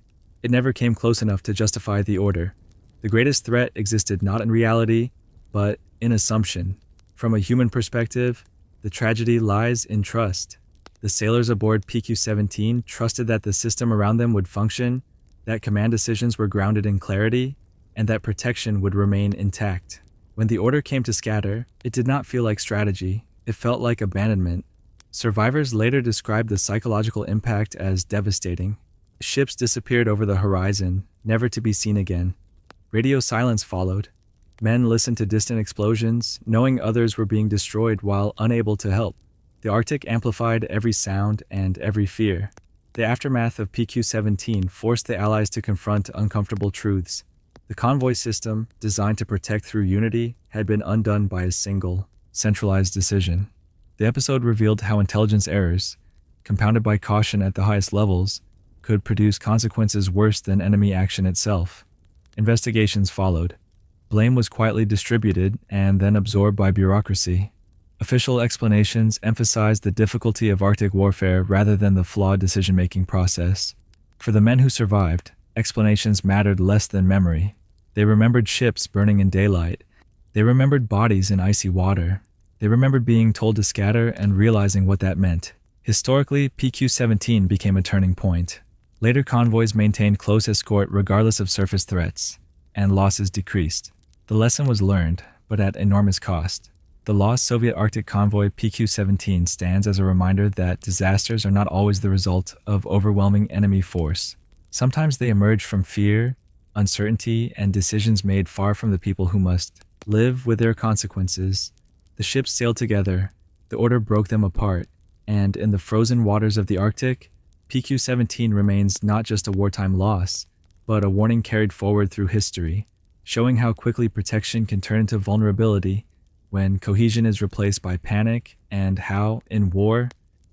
It never came close enough to justify the order. The greatest threat existed not in reality, but in assumption. From a human perspective, the tragedy lies in trust. The sailors aboard PQ-17 trusted that the system around them would function, that command decisions were grounded in clarity, and that protection would remain intact. When the order came to scatter, it did not feel like strategy, it felt like abandonment. Survivors later described the psychological impact as devastating. Ships disappeared over the horizon, never to be seen again. Radio silence followed. Men listened to distant explosions, knowing others were being destroyed while unable to help. The Arctic amplified every sound and every fear. The aftermath of PQ-17 forced the Allies to confront uncomfortable truths. The convoy system, designed to protect through unity, had been undone by a single, centralized decision. The episode revealed how intelligence errors, compounded by caution at the highest levels, could produce consequences worse than enemy action itself. Investigations followed. Blame was quietly distributed and then absorbed by bureaucracy. Official explanations emphasized the difficulty of Arctic warfare rather than the flawed decision-making process. For the men who survived, explanations mattered less than memory. They remembered ships burning in daylight. They remembered bodies in icy water. They remembered being told to scatter and realizing what that meant. Historically, PQ-17 became a turning point. Later convoys maintained close escort regardless of surface threats, and losses decreased. The lesson was learned, but at enormous cost. The lost Soviet Arctic convoy PQ-17 stands as a reminder that disasters are not always the result of overwhelming enemy force. Sometimes they emerge from fear, uncertainty, and decisions made far from the people who must live with their consequences. The ships sailed together, the order broke them apart, and in the frozen waters of the Arctic, PQ-17 remains not just a wartime loss, but a warning carried forward through history, showing how quickly protection can turn into vulnerability when cohesion is replaced by panic, and how, in war,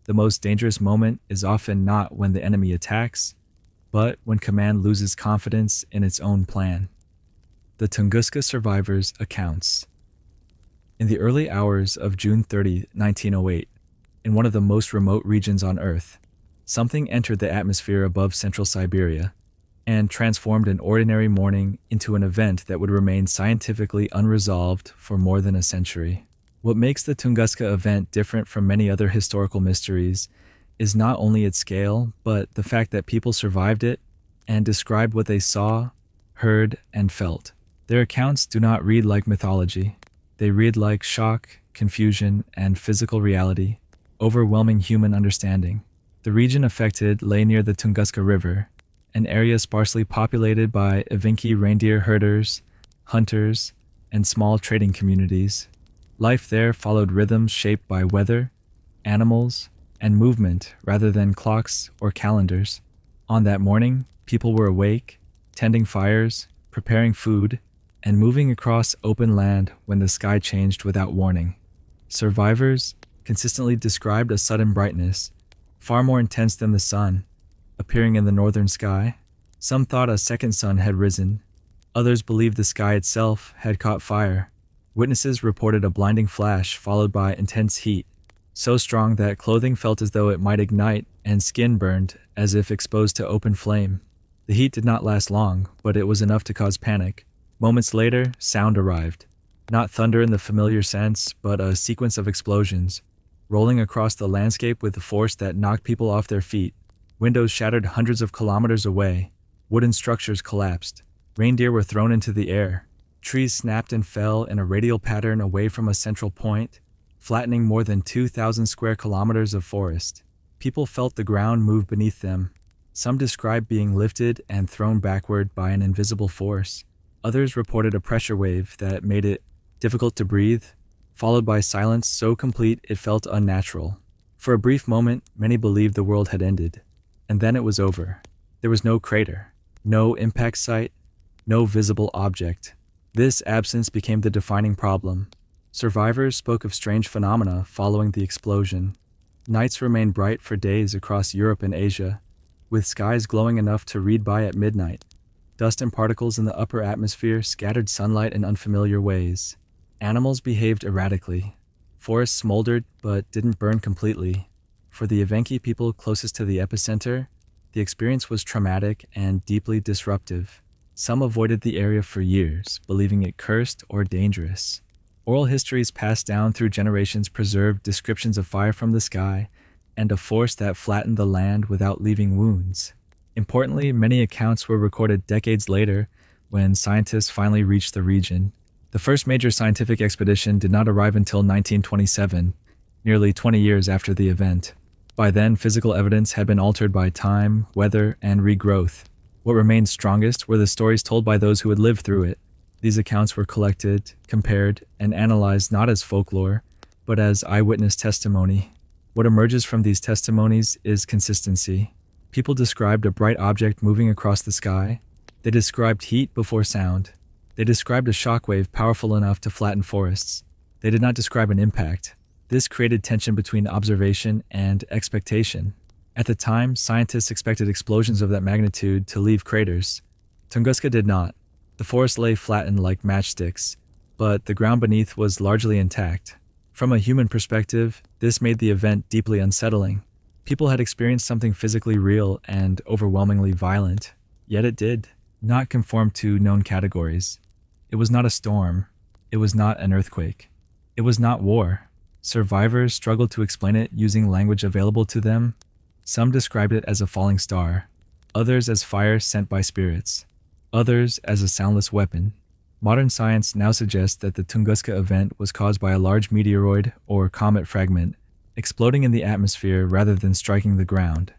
the most dangerous moment is often not when the enemy attacks, but when command loses confidence in its own plan. The Tunguska survivors' accounts. In the early hours of June 30, 1908, in one of the most remote regions on Earth, something entered the atmosphere above central Siberia and transformed an ordinary morning into an event that would remain scientifically unresolved for more than a century. What makes the Tunguska event different from many other historical mysteries is not only its scale, but the fact that people survived it and described what they saw, heard, and felt. Their accounts do not read like mythology. They read like shock, confusion, and physical reality, overwhelming human understanding. The region affected lay near the Tunguska River, an area sparsely populated by Evenki reindeer herders, hunters, and small trading communities. Life there followed rhythms shaped by weather, animals, and movement rather than clocks or calendars. On that morning, people were awake, tending fires, preparing food, and moving across open land when the sky changed without warning. Survivors consistently described a sudden brightness, far more intense than the sun, appearing in the northern sky. Some thought a second sun had risen. Others believed the sky itself had caught fire. Witnesses reported a blinding flash followed by intense heat, so strong that clothing felt as though it might ignite and skin burned as if exposed to open flame. The heat did not last long, but it was enough to cause panic. Moments later, sound arrived. Not thunder in the familiar sense, but a sequence of explosions, rolling across the landscape with a force that knocked people off their feet. Windows shattered hundreds of kilometers away. Wooden structures collapsed. Reindeer were thrown into the air. Trees snapped and fell in a radial pattern away from a central point, flattening more than 2,000 square kilometers of forest. People felt the ground move beneath them. Some described being lifted and thrown backward by an invisible force. Others reported a pressure wave that made it difficult to breathe, followed by silence so complete it felt unnatural. For a brief moment, many believed the world had ended. And then it was over. There was no crater, no impact site, no visible object. This absence became the defining problem. Survivors spoke of strange phenomena following the explosion. Nights remained bright for days across Europe and Asia, with skies glowing enough to read by at midnight. Dust and particles in the upper atmosphere scattered sunlight in unfamiliar ways. Animals behaved erratically. Forests smoldered but didn't burn completely. For the Evenki people closest to the epicenter, the experience was traumatic and deeply disruptive. Some avoided the area for years, believing it cursed or dangerous. Oral histories passed down through generations preserved descriptions of fire from the sky and a force that flattened the land without leaving wounds. Importantly, many accounts were recorded decades later when scientists finally reached the region. The first major scientific expedition did not arrive until 1927, nearly 20 years after the event. By then, physical evidence had been altered by time, weather, and regrowth. What remained strongest were the stories told by those who had lived through it. These accounts were collected, compared, and analyzed not as folklore, but as eyewitness testimony. What emerges from these testimonies is consistency. People described a bright object moving across the sky. They described heat before sound. They described a shockwave powerful enough to flatten forests. They did not describe an impact. This created tension between observation and expectation. At the time, scientists expected explosions of that magnitude to leave craters. Tunguska did not. The forest lay flattened like matchsticks, but the ground beneath was largely intact. From a human perspective, this made the event deeply unsettling. People had experienced something physically real and overwhelmingly violent, yet it did not conform to known categories. It was not a storm. It was not an earthquake. It was not war. Survivors struggled to explain it using language available to them. Some described it as a falling star, others as fire sent by spirits, others as a soundless weapon. Modern science now suggests that the Tunguska event was caused by a large meteoroid or comet fragment exploding in the atmosphere rather than striking the ground.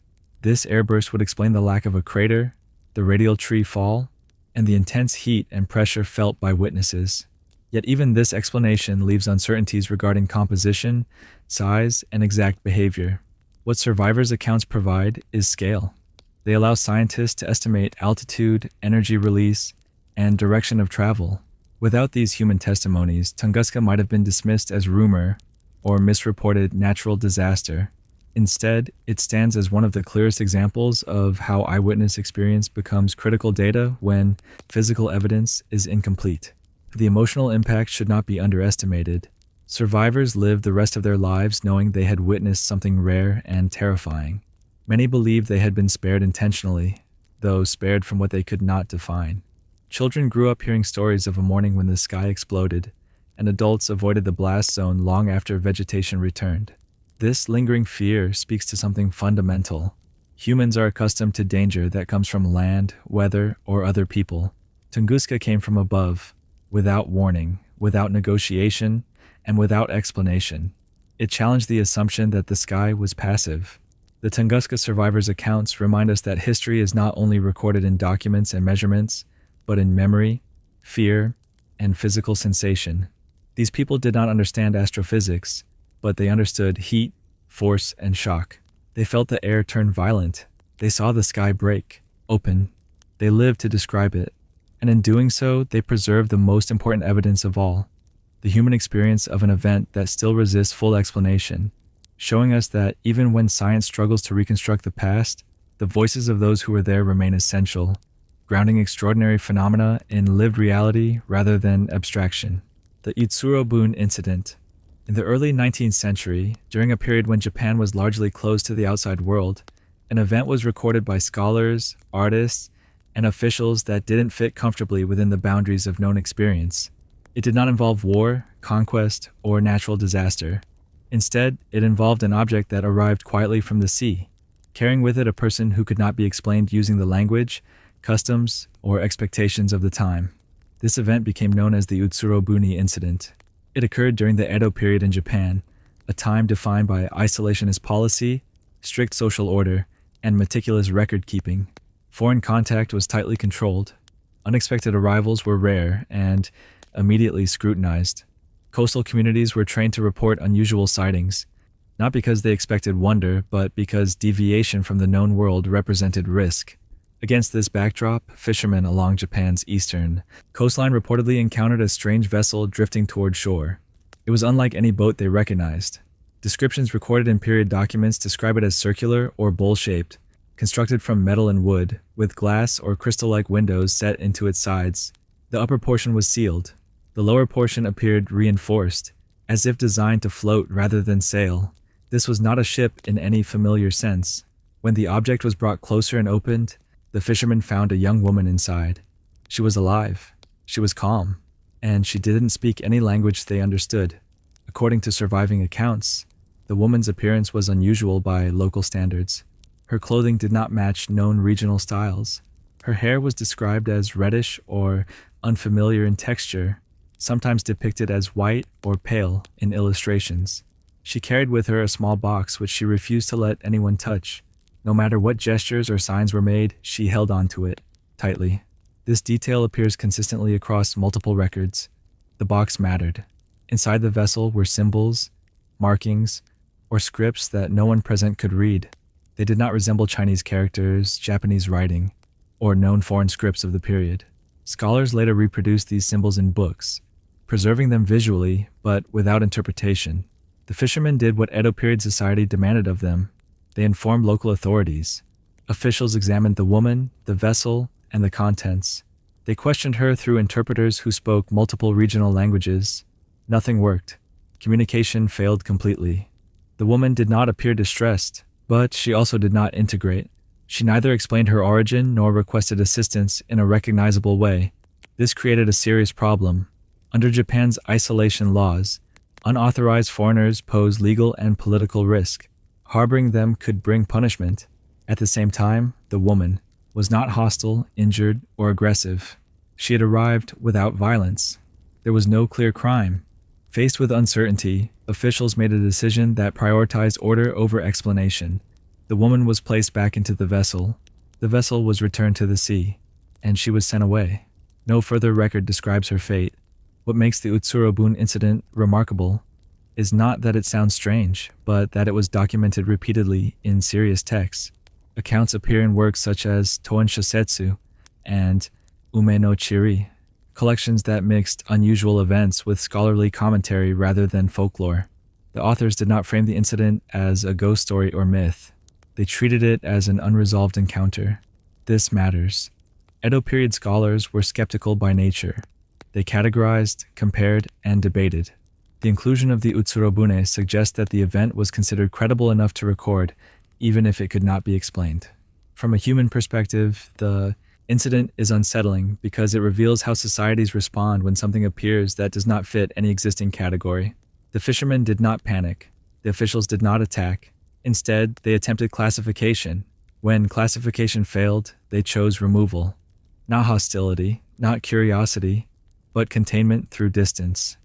This airburst would explain the lack of a crater, the radial tree fall, and the intense heat and pressure felt by witnesses. Yet even this explanation leaves uncertainties regarding composition, size, and exact behavior. What survivors' accounts provide is scale. They allow scientists to estimate altitude, energy release, and direction of travel. Without these human testimonies, Tunguska might have been dismissed as rumor or misreported natural disaster. Instead, it stands as one of the clearest examples of how eyewitness experience becomes critical data when physical evidence is incomplete. The emotional impact should not be underestimated. Survivors lived the rest of their lives knowing they had witnessed something rare and terrifying. Many believed they had been spared intentionally, though spared from what they could not define. Children grew up hearing stories of a morning when the sky exploded, and adults avoided the blast zone long after vegetation returned. This lingering fear speaks to something fundamental. Humans are accustomed to danger that comes from land, weather, or other people. Tunguska came from above, without warning, without negotiation, and without explanation. It challenged the assumption that the sky was passive. The Tunguska survivors' accounts remind us that history is not only recorded in documents and measurements, but in memory, fear, and physical sensation. These people did not understand astrophysics, but they understood heat, force, and shock. They felt the air turn violent. They saw the sky break, open. They lived to describe it. And in doing so, they preserved the most important evidence of all, the human experience of an event that still resists full explanation, showing us that even when science struggles to reconstruct the past, the voices of those who were there remain essential, grounding extraordinary phenomena in lived reality rather than abstraction. The Unsolved incident. In the early 19th century, during a period when Japan was largely closed to the outside world, an event was recorded by scholars, artists, and officials that didn't fit comfortably within the boundaries of known experience. It did not involve war, conquest, or natural disaster. Instead, it involved an object that arrived quietly from the sea, carrying with it a person who could not be explained using the language, customs, or expectations of the time. This event became known as the Unsolved incident. It occurred during the Edo period in Japan, a time defined by isolationist policy, strict social order, and meticulous record-keeping. Foreign contact was tightly controlled. Unexpected arrivals were rare and immediately scrutinized. Coastal communities were trained to report unusual sightings, not because they expected wonder, but because deviation from the known world represented risk. Against this backdrop, fishermen along Japan's eastern coastline reportedly encountered a strange vessel drifting toward shore. It was unlike any boat they recognized. Descriptions recorded in period documents describe it as circular or bowl-shaped, constructed from metal and wood, with glass or crystal-like windows set into its sides. The upper portion was sealed. The lower portion appeared reinforced, as if designed to float rather than sail. This was not a ship in any familiar sense. When the object was brought closer and opened, the fishermen found a young woman inside. She was alive. She was calm. And she didn't speak any language they understood. According to surviving accounts, The woman's appearance was unusual by local standards. Her clothing did not match known regional styles. Her hair was described as reddish or unfamiliar in texture, sometimes depicted as white or pale in illustrations. She carried with her a small box which she refused to let anyone touch. No matter what gestures or signs were made, she held onto it tightly. This detail appears consistently across multiple records. The box mattered. Inside the vessel were symbols, markings, or scripts that no one present could read. They did not resemble Chinese characters, Japanese writing, or known foreign scripts of the period. Scholars later reproduced these symbols in books, preserving them visually, but without interpretation. The fishermen did what Edo period society demanded of them. They informed local authorities. Officials examined the woman, the vessel, and the contents. They questioned her through interpreters who spoke multiple regional languages. Nothing worked. Communication failed completely. The woman did not appear distressed, but she also did not integrate. She neither explained her origin nor requested assistance in a recognizable way. This created a serious problem. Under Japan's isolation laws, unauthorized foreigners pose legal and political risk. Harboring them could bring punishment. At the same time, the woman was not hostile, injured, or aggressive. She had arrived without violence. There was no clear crime. Faced with uncertainty, officials made a decision that prioritized order over explanation. The woman was placed back into the vessel. The vessel was returned to the sea, and she was sent away. No further record describes her fate. What makes the Utsurobun incident remarkable is not that it sounds strange, but that it was documented repeatedly in serious texts. Accounts appear in works such as Toan Shosetsu and Ume no Chiri, collections that mixed unusual events with scholarly commentary rather than folklore. The authors did not frame the incident as a ghost story or myth. They treated it as an unresolved encounter. This matters. Edo period scholars were skeptical by nature. They categorized, compared, and debated. The inclusion of the Utsurobune suggests that the event was considered credible enough to record, even if it could not be explained. From a human perspective, the incident is unsettling because it reveals how societies respond when something appears that does not fit any existing category. The fishermen did not panic. The officials did not attack. Instead, they attempted classification. When classification failed, they chose removal. Not hostility, not curiosity, but containment through distance.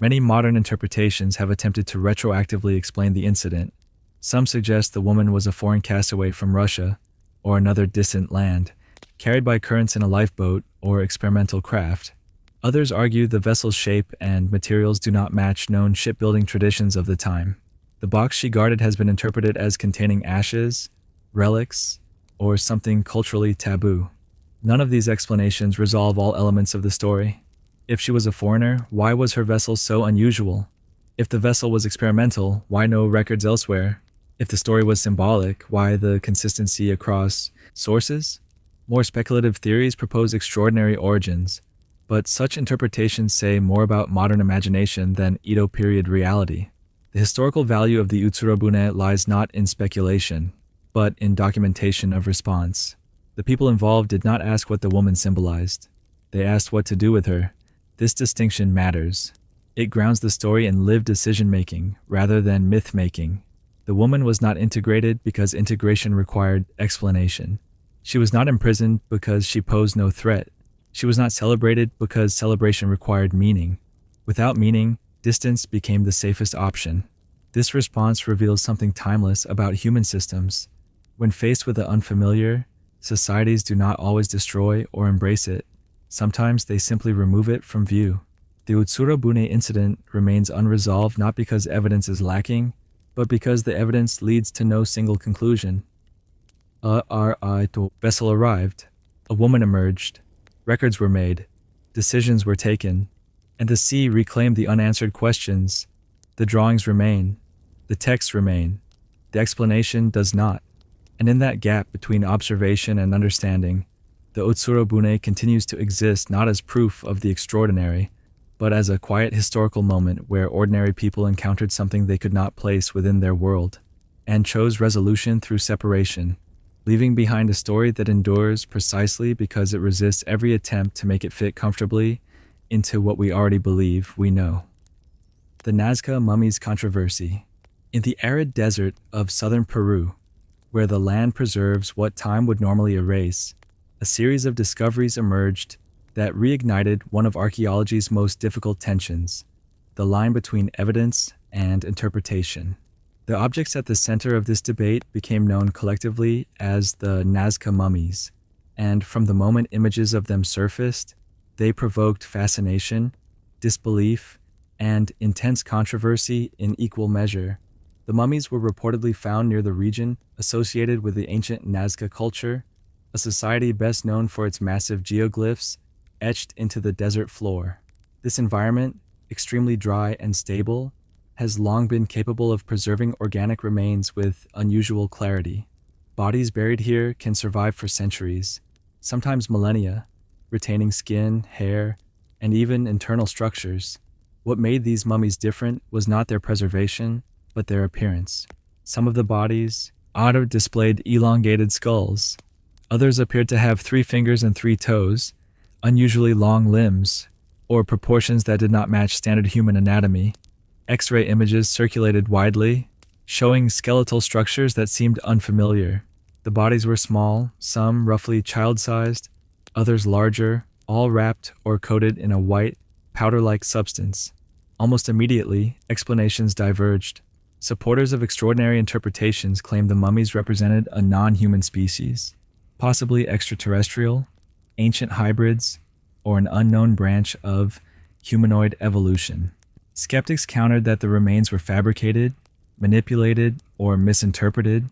Many modern interpretations have attempted to retroactively explain the incident. Some suggest the woman was a foreign castaway from Russia or another distant land, carried by currents in a lifeboat or experimental craft. Others argue the vessel's shape and materials do not match known shipbuilding traditions of the time. The box she guarded has been interpreted as containing ashes, relics, or something culturally taboo. None of these explanations resolve all elements of the story. If she was a foreigner, why was her vessel so unusual? If the vessel was experimental, why no records elsewhere? If the story was symbolic, why the consistency across sources? More speculative theories propose extraordinary origins, but such interpretations say more about modern imagination than Edo period reality. The historical value of the Utsurobune lies not in speculation, but in documentation of response. The people involved did not ask what the woman symbolized. They asked what to do with her. This distinction matters. It grounds the story in lived decision-making rather than myth-making. The woman was not integrated because integration required explanation. She was not imprisoned because she posed no threat. She was not celebrated because celebration required meaning. Without meaning, distance became the safest option. This response reveals something timeless about human systems. When faced with the unfamiliar, societies do not always destroy or embrace it. Sometimes they simply remove it from view. The Utsurobune incident remains unresolved not because evidence is lacking, but because the evidence leads to no single conclusion. A vessel arrived. A woman emerged. Records were made. Decisions were taken. And the sea reclaimed the unanswered questions. The drawings remain. The texts remain. The explanation does not. And in that gap between observation and understanding, the Utsurobune continues to exist not as proof of the extraordinary, but as a quiet historical moment where ordinary people encountered something they could not place within their world, and chose resolution through separation, leaving behind a story that endures precisely because it resists every attempt to make it fit comfortably into what we already believe we know. The Nazca Mummies Controversy. In the arid desert of southern Peru, where the land preserves what time would normally erase, a series of discoveries emerged that reignited one of archaeology's most difficult tensions: the line between evidence and interpretation. The objects at the center of this debate became known collectively as the Nazca mummies, and from the moment images of them surfaced, they provoked fascination, disbelief, and intense controversy in equal measure. The mummies were reportedly found near the region associated with the ancient Nazca culture, a society best known for its massive geoglyphs etched into the desert floor. This environment, extremely dry and stable, has long been capable of preserving organic remains with unusual clarity. Bodies buried here can survive for centuries, sometimes millennia, retaining skin, hair, and even internal structures. What made these mummies different was not their preservation, but their appearance. Some of the bodies displayed elongated skulls. Others appeared to have 3 fingers and 3 toes, unusually long limbs, or proportions that did not match standard human anatomy. X-ray images circulated widely, showing skeletal structures that seemed unfamiliar. The bodies were small, some roughly child-sized, others larger, all wrapped or coated in a white, powder-like substance. Almost immediately, explanations diverged. Supporters of extraordinary interpretations claimed the mummies represented a non-human species, possibly extraterrestrial, ancient hybrids, or an unknown branch of humanoid evolution. Skeptics countered that the remains were fabricated, manipulated, or misinterpreted,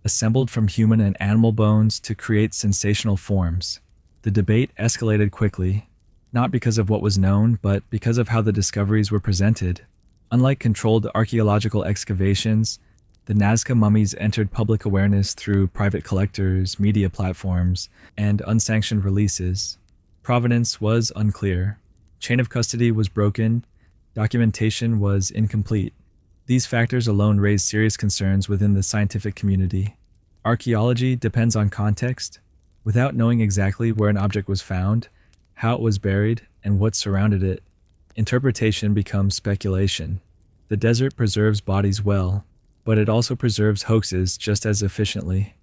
assembled from human and animal bones to create sensational forms. The debate escalated quickly, not because of what was known, but because of how the discoveries were presented. Unlike controlled archaeological excavations, the Nazca mummies entered public awareness through private collectors, media platforms, and unsanctioned releases. Provenance was unclear. Chain of custody was broken. Documentation was incomplete. These factors alone raised serious concerns within the scientific community. Archaeology depends on context. Without knowing exactly where an object was found, how it was buried, and what surrounded it, interpretation becomes speculation. The desert preserves bodies well, but it also preserves hoaxes just as efficiently.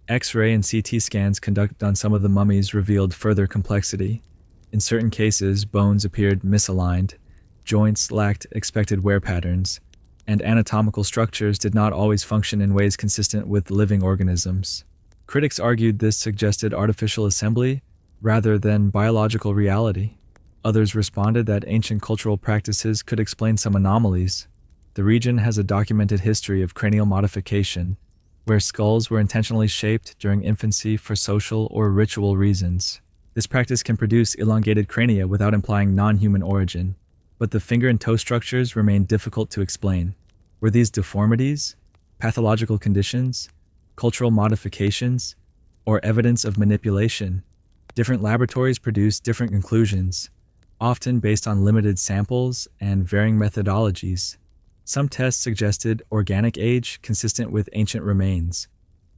X-ray and CT scans conducted on some of the mummies revealed further complexity. In certain cases, bones appeared misaligned, joints lacked expected wear patterns, and anatomical structures did not always function in ways consistent with living organisms. Critics argued this suggested artificial assembly rather than biological reality. Others responded that ancient cultural practices could explain some anomalies. The region has a documented history of cranial modification, where skulls were intentionally shaped during infancy for social or ritual reasons. This practice can produce elongated crania without implying non-human origin, but the finger and toe structures remain difficult to explain. Were these deformities, pathological conditions, cultural modifications, or evidence of manipulation? Different laboratories produce different conclusions, often based on limited samples and varying methodologies. Some tests suggested organic age consistent with ancient remains.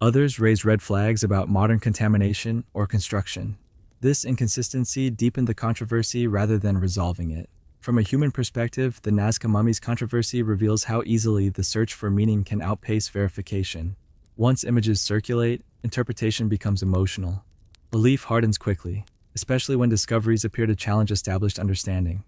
Others raised red flags about modern contamination or construction. This inconsistency deepened the controversy rather than resolving it. From a human perspective, the Nazca mummies controversy reveals how easily the search for meaning can outpace verification. Once images circulate, interpretation becomes emotional. Belief hardens quickly, especially when discoveries appear to challenge established understanding.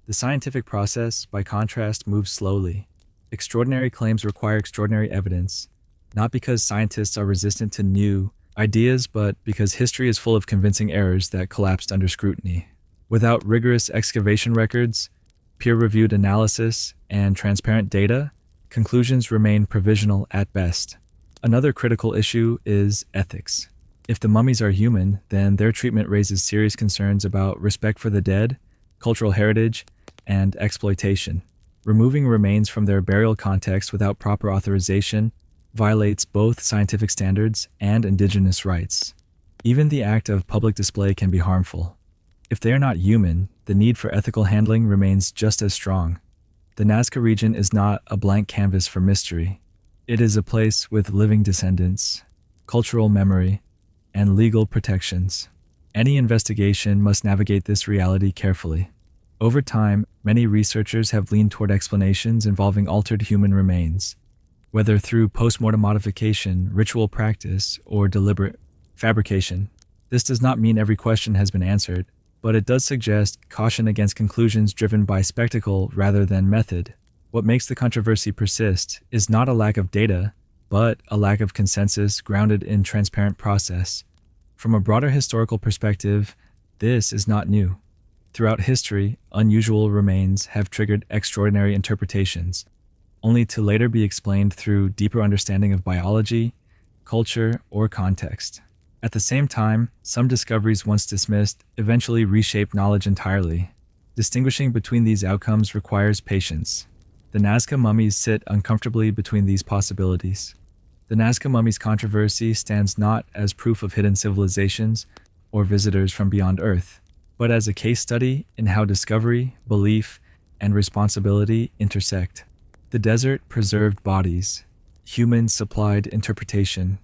The scientific process, by contrast, moves slowly. Extraordinary claims require extraordinary evidence, not because scientists are resistant to new ideas, but because history is full of convincing errors that collapsed under scrutiny. Without rigorous excavation records, peer-reviewed analysis, and transparent data, conclusions remain provisional at best. Another critical issue is ethics. If the mummies are human, then their treatment raises serious concerns about respect for the dead, cultural heritage, and exploitation. Removing remains from their burial context without proper authorization violates both scientific standards and indigenous rights. Even the act of public display can be harmful. If they are not human, the need for ethical handling remains just as strong. The Nazca region is not a blank canvas for mystery. It is a place with living descendants, cultural memory, and legal protections. Any investigation must navigate this reality carefully. Over time, many researchers have leaned toward explanations involving altered human remains. whether through postmortem modification, ritual practice, or deliberate fabrication. This does not mean every question has been answered, but it does suggest caution against conclusions driven by spectacle rather than method. What makes the controversy persist is not a lack of data, but a lack of consensus grounded in transparent process. From a broader historical perspective, this is not new. Throughout history, unusual remains have triggered extraordinary interpretations, only to later be explained through deeper understanding of biology, culture, or context. At the same time, some discoveries once dismissed eventually reshape knowledge entirely. Distinguishing between these outcomes requires patience. The Nazca mummies sit uncomfortably between these possibilities. The Nazca mummies controversy stands not as proof of hidden civilizations or visitors from beyond Earth, but as a case study in how discovery, belief, and responsibility intersect. The desert preserved bodies, humans supplied interpretation,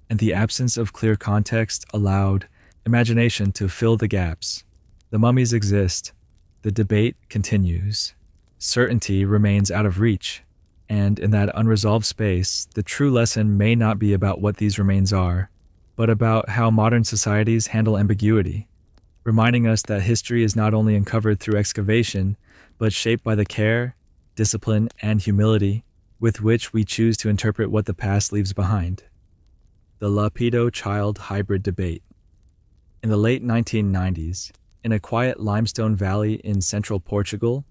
and the absence of clear context allowed imagination to fill the gaps. The mummies exist. The debate continues. Certainty remains out of reach, and in that unresolved space, the true lesson may not be about what these remains are, but about how modern societies handle ambiguity, reminding us that history is not only uncovered through excavation, but shaped by the care, discipline, and humility with which we choose to interpret what the past leaves behind. The Lapido-Child hybrid debate. In the late 1990s, in a quiet limestone valley in central Portugal,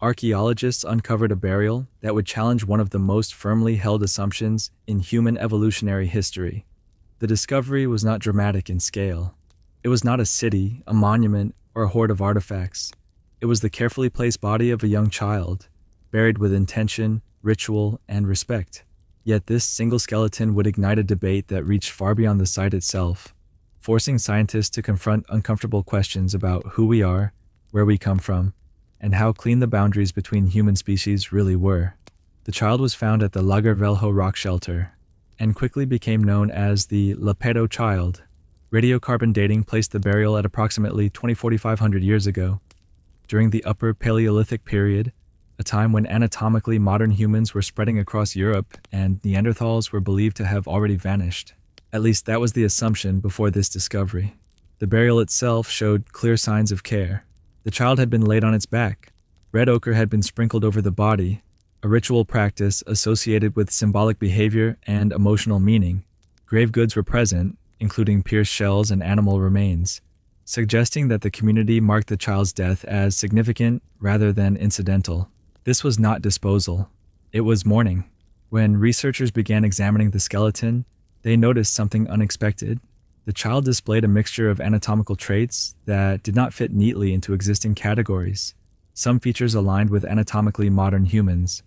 archaeologists uncovered a burial that would challenge one of the most firmly held assumptions in human evolutionary history. The discovery was not dramatic in scale. It was not a city, a monument, or a hoard of artifacts. It was the carefully placed body of a young child, buried with intention, ritual, and respect. Yet this single skeleton would ignite a debate that reached far beyond the site itself, forcing scientists to confront uncomfortable questions about who we are, where we come from, and how clean the boundaries between human species really were. The child was found at the Lagarvelho rock shelter, and quickly became known as the Lapedo child. Radiocarbon dating placed the burial at approximately 2,400 years ago, during the Upper Paleolithic period, a time when anatomically modern humans were spreading across Europe and Neanderthals were believed to have already vanished. At least that was the assumption before this discovery. The burial itself showed clear signs of care. The child had been laid on its back. Red ochre had been sprinkled over the body, a ritual practice associated with symbolic behavior and emotional meaning. Grave goods were present, including pierced shells and animal remains, suggesting that the community marked the child's death as significant rather than incidental. This was not disposal. It was mourning. When researchers began examining the skeleton, they noticed something unexpected. The child displayed a mixture of anatomical traits that did not fit neatly into existing categories. Some features aligned with anatomically modern humans.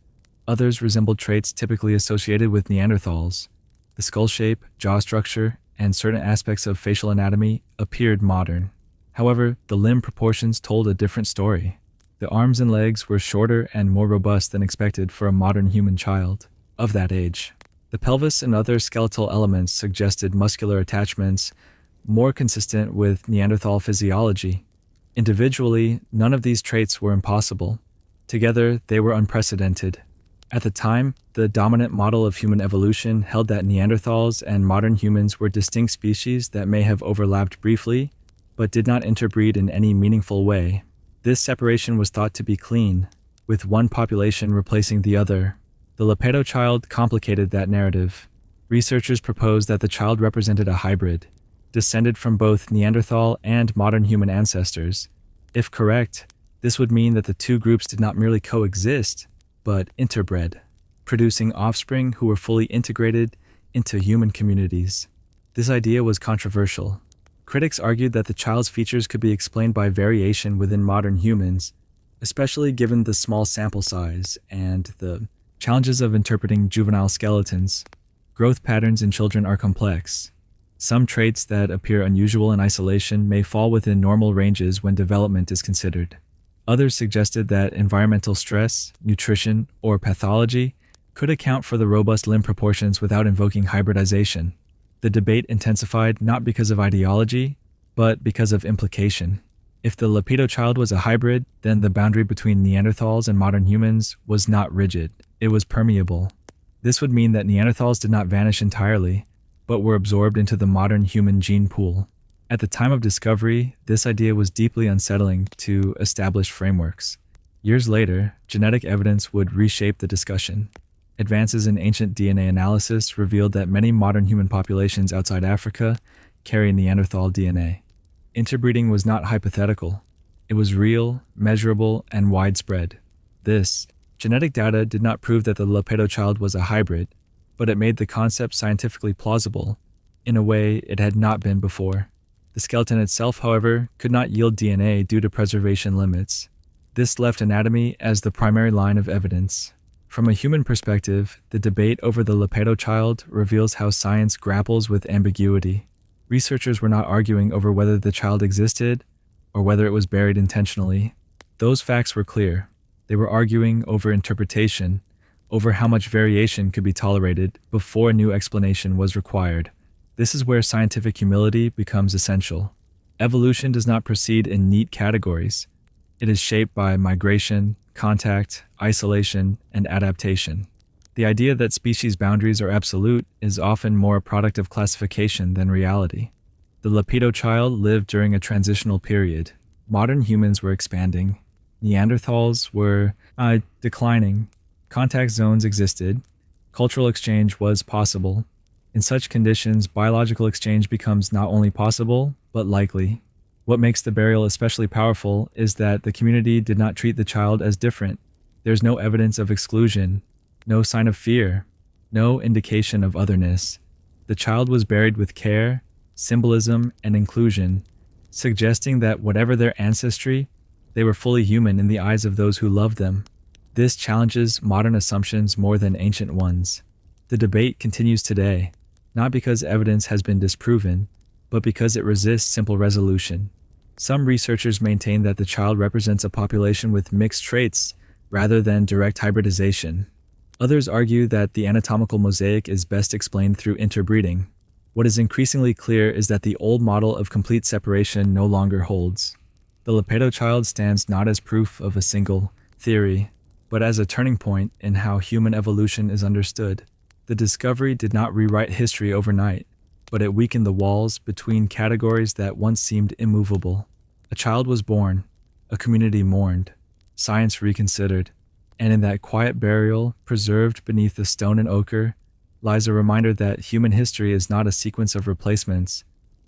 Others resembled traits typically associated with Neanderthals. The skull shape, jaw structure, and certain aspects of facial anatomy appeared modern. However, the limb proportions told a different story. The arms and legs were shorter and more robust than expected for a modern human child of that age. The pelvis and other skeletal elements suggested muscular attachments more consistent with Neanderthal physiology. Individually, none of these traits were impossible. Together, they were unprecedented. At the time, the dominant model of human evolution held that Neanderthals and modern humans were distinct species that may have overlapped briefly, but did not interbreed in any meaningful way. This separation was thought to be clean, with one population replacing the other. The Lapedo child complicated that narrative. Researchers proposed that the child represented a hybrid, descended from both Neanderthal and modern human ancestors. If correct, this would mean that the two groups did not merely coexist, but interbred, producing offspring who were fully integrated into human communities. This idea was controversial. Critics argued that the child's features could be explained by variation within modern humans, especially given the small sample size and the challenges of interpreting juvenile skeletons. Growth patterns in children are complex. Some traits that appear unusual in isolation may fall within normal ranges when development is considered. Others suggested that environmental stress, nutrition, or pathology could account for the robust limb proportions without invoking hybridization. The debate intensified not because of ideology, but because of implication. If the Lapedo child was a hybrid, then the boundary between Neanderthals and modern humans was not rigid. It was permeable. This would mean that Neanderthals did not vanish entirely, but were absorbed into the modern human gene pool. At the time of discovery, this idea was deeply unsettling to established frameworks. Years later, genetic evidence would reshape the discussion. Advances in ancient DNA analysis revealed that many modern human populations outside Africa carry Neanderthal DNA. Interbreeding was not hypothetical. It was real, measurable, and widespread. This genetic data did not prove that the Lapedo child was a hybrid, but it made the concept scientifically plausible in a way it had not been before. The skeleton itself, however, could not yield DNA due to preservation limits. This left anatomy as the primary line of evidence. From a human perspective, the debate over the Lapedo child reveals how science grapples with ambiguity. Researchers were not arguing over whether the child existed or whether it was buried intentionally. Those facts were clear. They were arguing over interpretation, over how much variation could be tolerated before a new explanation was required. This is where scientific humility becomes essential. Evolution does not proceed in neat categories. It is shaped by migration, contact, isolation, and adaptation. The idea that species boundaries are absolute is often more a product of classification than reality. The Lapedo child lived during a transitional period. Modern humans were expanding. Neanderthals were declining. Contact zones existed. Cultural exchange was possible. In such conditions, biological exchange becomes not only possible, but likely. What makes the burial especially powerful is that the community did not treat the child as different. There's no evidence of exclusion, no sign of fear, no indication of otherness. The child was buried with care, symbolism, and inclusion, suggesting that whatever their ancestry, they were fully human in the eyes of those who loved them. This challenges modern assumptions more than ancient ones. The debate continues today, not because evidence has been disproven, but because it resists simple resolution. Some researchers maintain that the child represents a population with mixed traits rather than direct hybridization. Others argue that the anatomical mosaic is best explained through interbreeding. What is increasingly clear is that the old model of complete separation no longer holds. The Lapedo child stands not as proof of a single theory, but as a turning point in how human evolution is understood. The discovery did not rewrite history overnight, but it weakened the walls between categories that once seemed immovable. A child was born, a community mourned, science reconsidered, and in that quiet burial, preserved beneath the stone and ochre, lies a reminder that human history is not a sequence of replacements,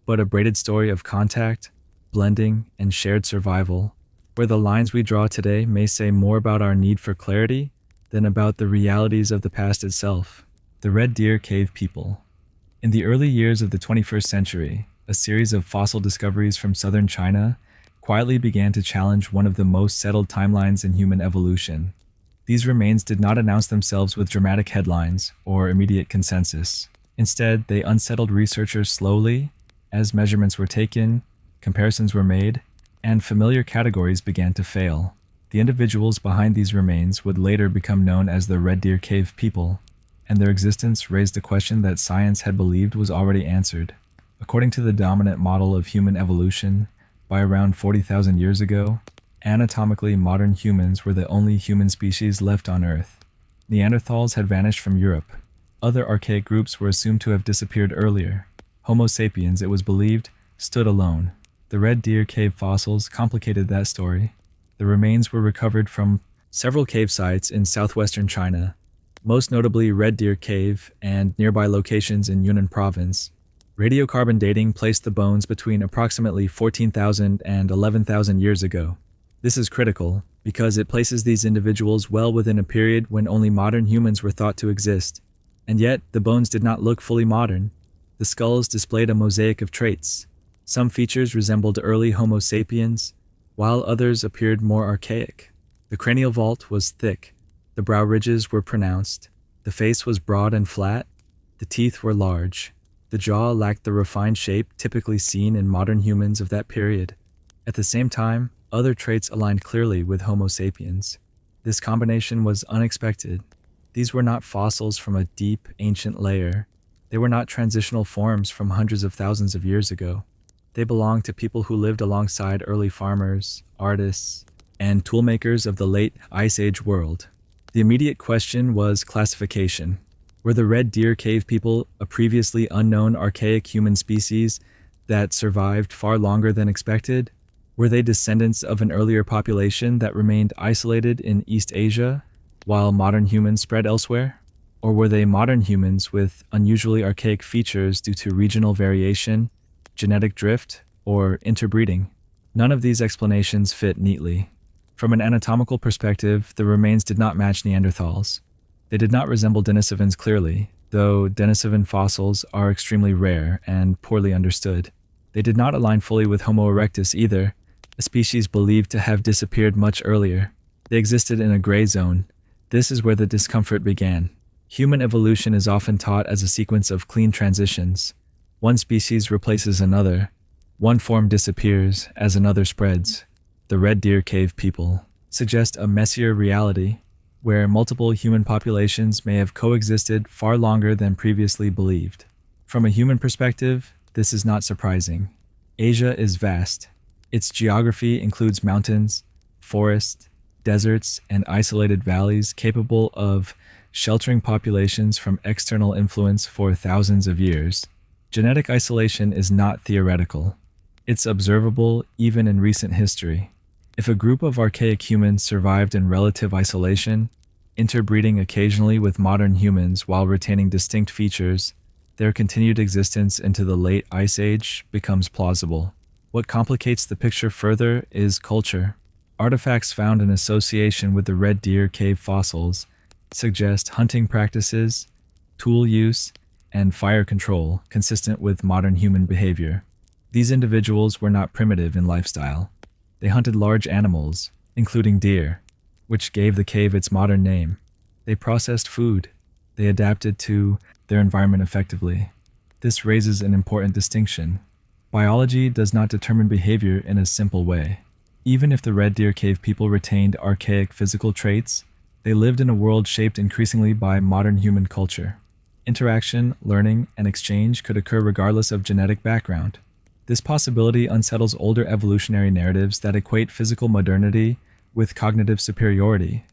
but a braided story of contact, blending, and shared survival, where the lines we draw today may say more about our need for clarity than about the realities of the past itself. The Red Deer Cave People. In the early years of the 21st century, a series of fossil discoveries from southern China quietly began to challenge one of the most settled timelines in human evolution. These remains did not announce themselves with dramatic headlines or immediate consensus. Instead, they unsettled researchers slowly as measurements were taken, comparisons were made, and familiar categories began to fail. The individuals behind these remains would later become known as the Red Deer Cave People, and their existence raised a question that science had believed was already answered. According to the dominant model of human evolution, by around 40,000 years ago, anatomically modern humans were the only human species left on Earth. Neanderthals had vanished from Europe. Other archaic groups were assumed to have disappeared earlier. Homo sapiens, it was believed, stood alone. The Red Deer Cave fossils complicated that story. The remains were recovered from several cave sites in southwestern China, most notably Red Deer Cave and nearby locations in Yunnan Province. Radiocarbon dating placed the bones between approximately 14,000 and 11,000 years ago. This is critical because it places these individuals well within a period when only modern humans were thought to exist. And yet, the bones did not look fully modern. The skulls displayed a mosaic of traits. Some features resembled early Homo sapiens, while others appeared more archaic. The cranial vault was thick. The brow ridges were pronounced. The face was broad and flat. The teeth were large. The jaw lacked the refined shape typically seen in modern humans of that period. At the same time, other traits aligned clearly with Homo sapiens. This combination was unexpected. These were not fossils from a deep, ancient layer. They were not transitional forms from hundreds of thousands of years ago. They belonged to people who lived alongside early farmers, artists, and toolmakers of the late Ice Age world. The immediate question was classification. Were the red deer cave people a previously unknown archaic human species that survived far longer than expected? Were they descendants of an earlier population that remained isolated in East Asia, while modern humans spread elsewhere? Or were they modern humans with unusually archaic features due to regional variation, genetic drift, or interbreeding? None of these explanations fit neatly. From an anatomical perspective, the remains did not match Neanderthals. They did not resemble Denisovans clearly, though Denisovan fossils are extremely rare and poorly understood. They did not align fully with Homo erectus either, a species believed to have disappeared much earlier. They existed in a gray zone. This is where the discomfort began. Human evolution is often taught as a sequence of clean transitions. One species replaces another. One form disappears as another spreads. The red deer cave people suggest a messier reality, where multiple human populations may have coexisted far longer than previously believed. From a human perspective, this is not surprising. Asia is vast. Its geography includes mountains, forests, deserts, and isolated valleys capable of sheltering populations from external influence for thousands of years. Genetic isolation is not theoretical. It's observable even in recent history. If a group of archaic humans survived in relative isolation, interbreeding occasionally with modern humans while retaining distinct features, their continued existence into the late Ice Age becomes plausible. What complicates the picture further is culture. Artifacts found in association with the red deer cave fossils suggest hunting practices, tool use, and fire control consistent with modern human behavior. These individuals were not primitive in lifestyle. They hunted large animals, including deer, which gave the cave its modern name. They processed food. They adapted to their environment effectively. This raises an important distinction. Biology does not determine behavior in a simple way. Even if the red deer cave people retained archaic physical traits, they lived in a world shaped increasingly by modern human culture. Interaction, learning, and exchange could occur regardless of genetic background. This possibility unsettles older evolutionary narratives that equate physical modernity with cognitive superiority.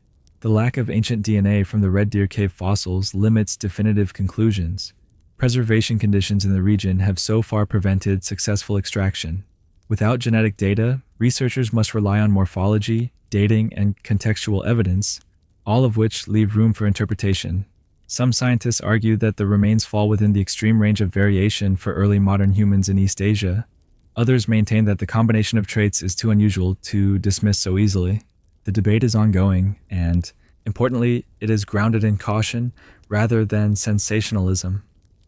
The lack of ancient DNA from the red deer cave fossils limits definitive conclusions. Preservation conditions in the region have so far prevented successful extraction. Without genetic data, researchers must rely on morphology, dating, and contextual evidence, all of which leave room for interpretation. Some scientists argue that the remains fall within the extreme range of variation for early modern humans in East Asia. Others maintain that the combination of traits is too unusual to dismiss so easily. The debate is ongoing, and, importantly, it is grounded in caution rather than sensationalism.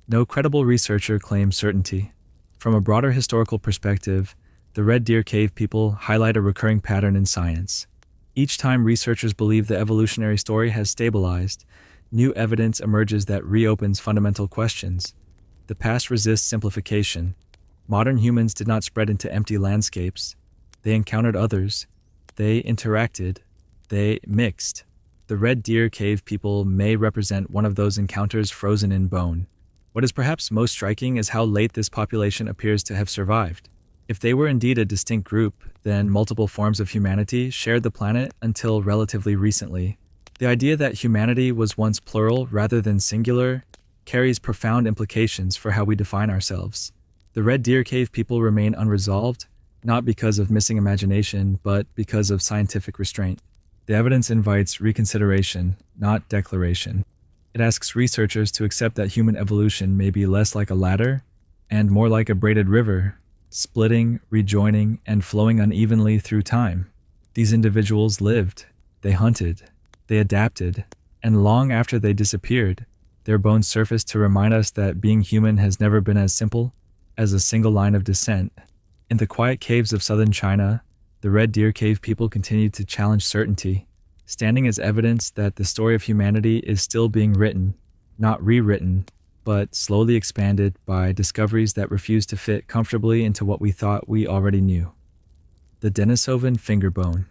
No credible researcher claims certainty. From a broader historical perspective, the red deer cave people highlight a recurring pattern in science. Each time researchers believe the evolutionary story has stabilized, new evidence emerges that reopens fundamental questions. The past resists simplification. Modern humans did not spread into empty landscapes. They encountered others. They interacted. They mixed. The red deer cave people may represent one of those encounters frozen in bone. What is perhaps most striking is how late this population appears to have survived. If they were indeed a distinct group, then multiple forms of humanity shared the planet until relatively recently. The idea that humanity was once plural rather than singular carries profound implications for how we define ourselves. The red deer cave people remain unresolved, not because of missing imagination, but because of scientific restraint. The evidence invites reconsideration, not declaration. It asks researchers to accept that human evolution may be less like a ladder and more like a braided river, splitting, rejoining, and flowing unevenly through time. These individuals lived, they hunted, they adapted, and long after they disappeared, their bones surfaced to remind us that being human has never been as simple as a single line of descent. In the quiet caves of southern China, the red deer cave people continued to challenge certainty, standing as evidence that the story of humanity is still being written, not rewritten, but slowly expanded by discoveries that refuse to fit comfortably into what we thought we already knew. The Denisovan finger bone.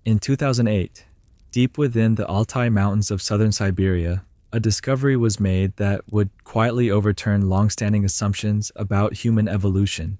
In 2008, deep within the Altai Mountains of southern Siberia, a discovery was made that would quietly overturn long-standing assumptions about human evolution.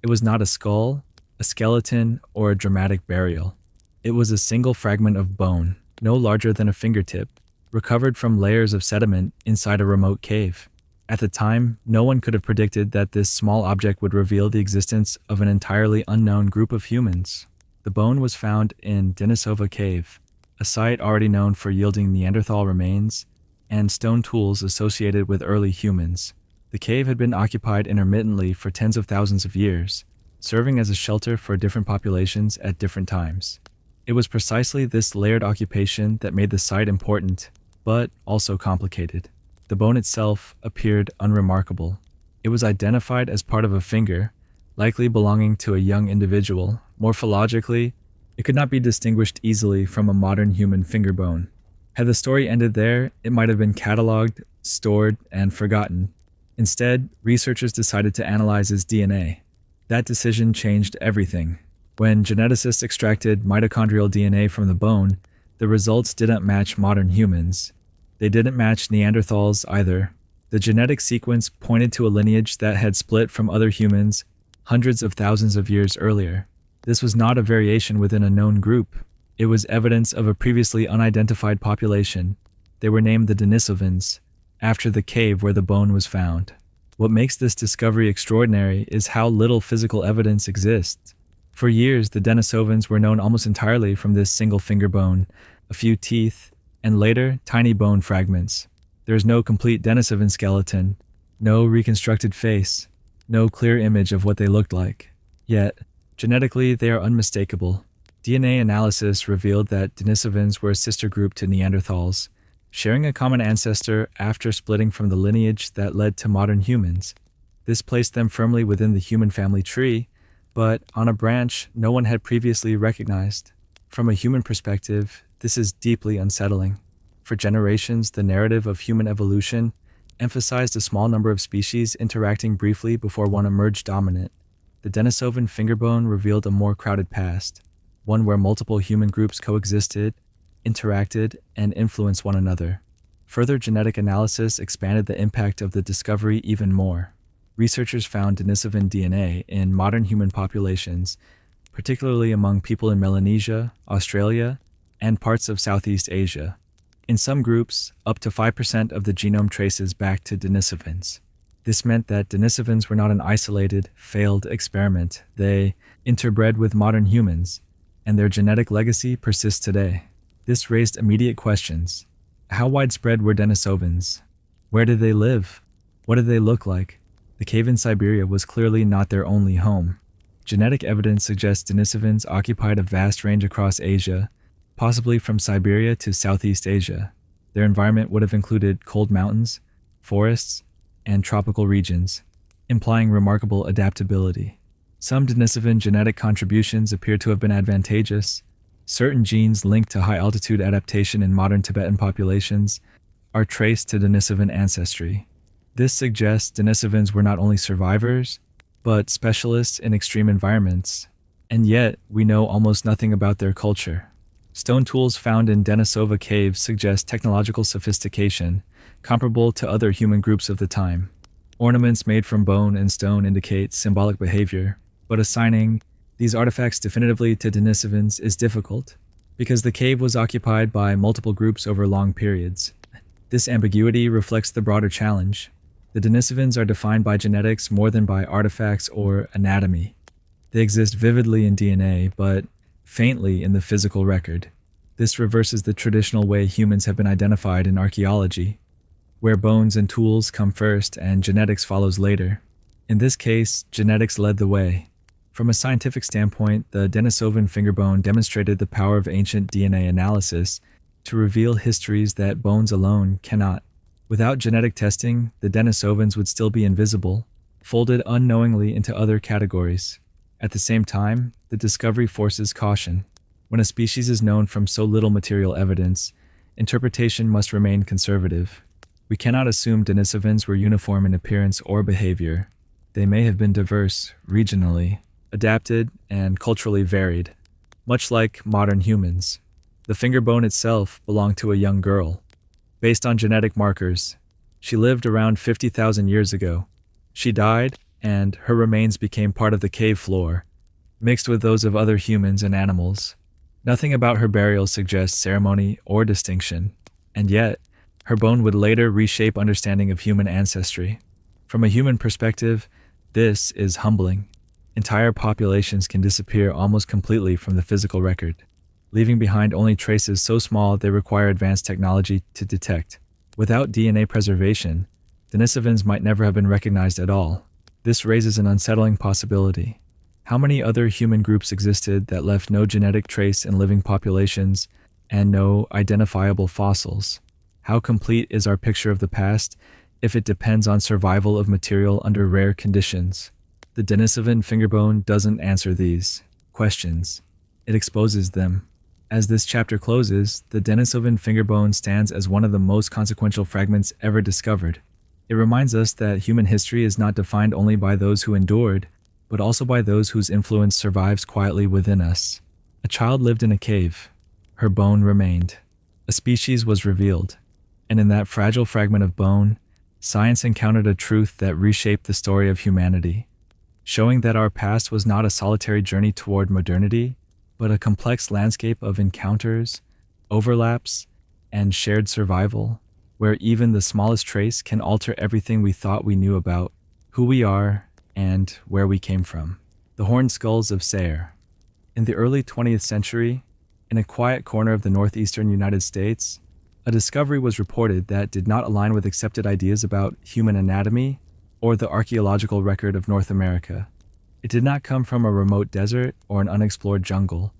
It was not a skull, a skeleton, or a dramatic burial. It was a single fragment of bone, no larger than a fingertip, recovered from layers of sediment inside a remote cave. At the time, no one could have predicted that this small object would reveal the existence of an entirely unknown group of humans. The bone was found in Denisova Cave, a site already known for yielding Neanderthal remains and stone tools associated with early humans. The cave had been occupied intermittently for tens of thousands of years, serving as a shelter for different populations at different times. It was precisely this layered occupation that made the site important, but also complicated. The bone itself appeared unremarkable. It was identified as part of a finger, likely belonging to a young individual. Morphologically, it could not be distinguished easily from a modern human finger bone. Had the story ended there, it might have been cataloged, stored, and forgotten. Instead, researchers decided to analyze its DNA. That decision changed everything. When geneticists extracted mitochondrial DNA from the bone, the results didn't match modern humans. They didn't match Neanderthals either. The genetic sequence pointed to a lineage that had split from other humans hundreds of thousands of years earlier. This was not a variation within a known group. It was evidence of a previously unidentified population. They were named the Denisovans, after the cave where the bone was found. What makes this discovery extraordinary is how little physical evidence exists. For years, the Denisovans were known almost entirely from this single finger bone, a few teeth, and later, tiny bone fragments. There is no complete Denisovan skeleton, no reconstructed face, no clear image of what they looked like. Yet, genetically, they are unmistakable. DNA analysis revealed that Denisovans were a sister group to Neanderthals, sharing a common ancestor after splitting from the lineage that led to modern humans. This placed them firmly within the human family tree, but on a branch no one had previously recognized. From a human perspective, this is deeply unsettling. For generations, the narrative of human evolution emphasized a small number of species interacting briefly before one emerged dominant. The Denisovan fingerbone revealed a more crowded past, one where multiple human groups coexisted, interacted, and influenced one another. Further genetic analysis expanded the impact of the discovery even more. Researchers found Denisovan DNA in modern human populations, particularly among people in Melanesia, Australia, and parts of Southeast Asia. In some groups, up to 5% of the genome traces back to Denisovans. This meant that Denisovans were not an isolated, failed experiment. They interbred with modern humans, and their genetic legacy persists today. This raised immediate questions. How widespread were Denisovans? Where did they live? What did they look like? The cave in Siberia was clearly not their only home. Genetic evidence suggests Denisovans occupied a vast range across Asia, possibly from Siberia to Southeast Asia. Their environment would have included cold mountains, forests, and tropical regions, implying remarkable adaptability. Some Denisovan genetic contributions appear to have been advantageous. Certain genes linked to high-altitude adaptation in modern Tibetan populations are traced to Denisovan ancestry. This suggests Denisovans were not only survivors, but specialists in extreme environments, and yet we know almost nothing about their culture. Stone tools found in Denisova caves suggest technological sophistication, comparable to other human groups of the time. Ornaments made from bone and stone indicate symbolic behavior, but assigning these artifacts definitively to Denisovans is difficult, because the cave was occupied by multiple groups over long periods. This ambiguity reflects the broader challenge. The Denisovans are defined by genetics more than by artifacts or anatomy. They exist vividly in DNA, but faintly in the physical record. This reverses the traditional way humans have been identified in archaeology, where bones and tools come first and genetics follows later. In this case, genetics led the way. From a scientific standpoint, the Denisovan fingerbone demonstrated the power of ancient DNA analysis to reveal histories that bones alone cannot. Without genetic testing, the Denisovans would still be invisible, folded unknowingly into other categories. At the same time, the discovery forces caution. When a species is known from so little material evidence, interpretation must remain conservative. We cannot assume Denisovans were uniform in appearance or behavior. They may have been diverse, regionally, adapted, and culturally varied, much like modern humans. The fingerbone itself belonged to a young girl. Based on genetic markers, she lived around 50,000 years ago. She died, and her remains became part of the cave floor, mixed with those of other humans and animals. Nothing about her burial suggests ceremony or distinction. And yet, her bone would later reshape understanding of human ancestry. From a human perspective, this is humbling. Entire populations can disappear almost completely from the physical record, leaving behind only traces so small they require advanced technology to detect. Without DNA preservation, Denisovans might never have been recognized at all. This raises an unsettling possibility. How many other human groups existed that left no genetic trace in living populations and no identifiable fossils? How complete is our picture of the past if it depends on survival of material under rare conditions? The Denisovan fingerbone doesn't answer these questions. It exposes them. As this chapter closes, the Denisovan fingerbone stands as one of the most consequential fragments ever discovered. It reminds us that human history is not defined only by those who endured, but also by those whose influence survives quietly within us. A child lived in a cave. Her bone remained. A species was revealed. And in that fragile fragment of bone, science encountered a truth that reshaped the story of humanity, showing that our past was not a solitary journey toward modernity, but a complex landscape of encounters, overlaps, and shared survival, where even the smallest trace can alter everything we thought we knew about who we are and where we came from. The horned skulls of Sayre. In the early 20th century, in a quiet corner of the northeastern United States, a discovery was reported that did not align with accepted ideas about human anatomy or the archaeological record of North America. It did not come from a remote desert or an unexplored jungle,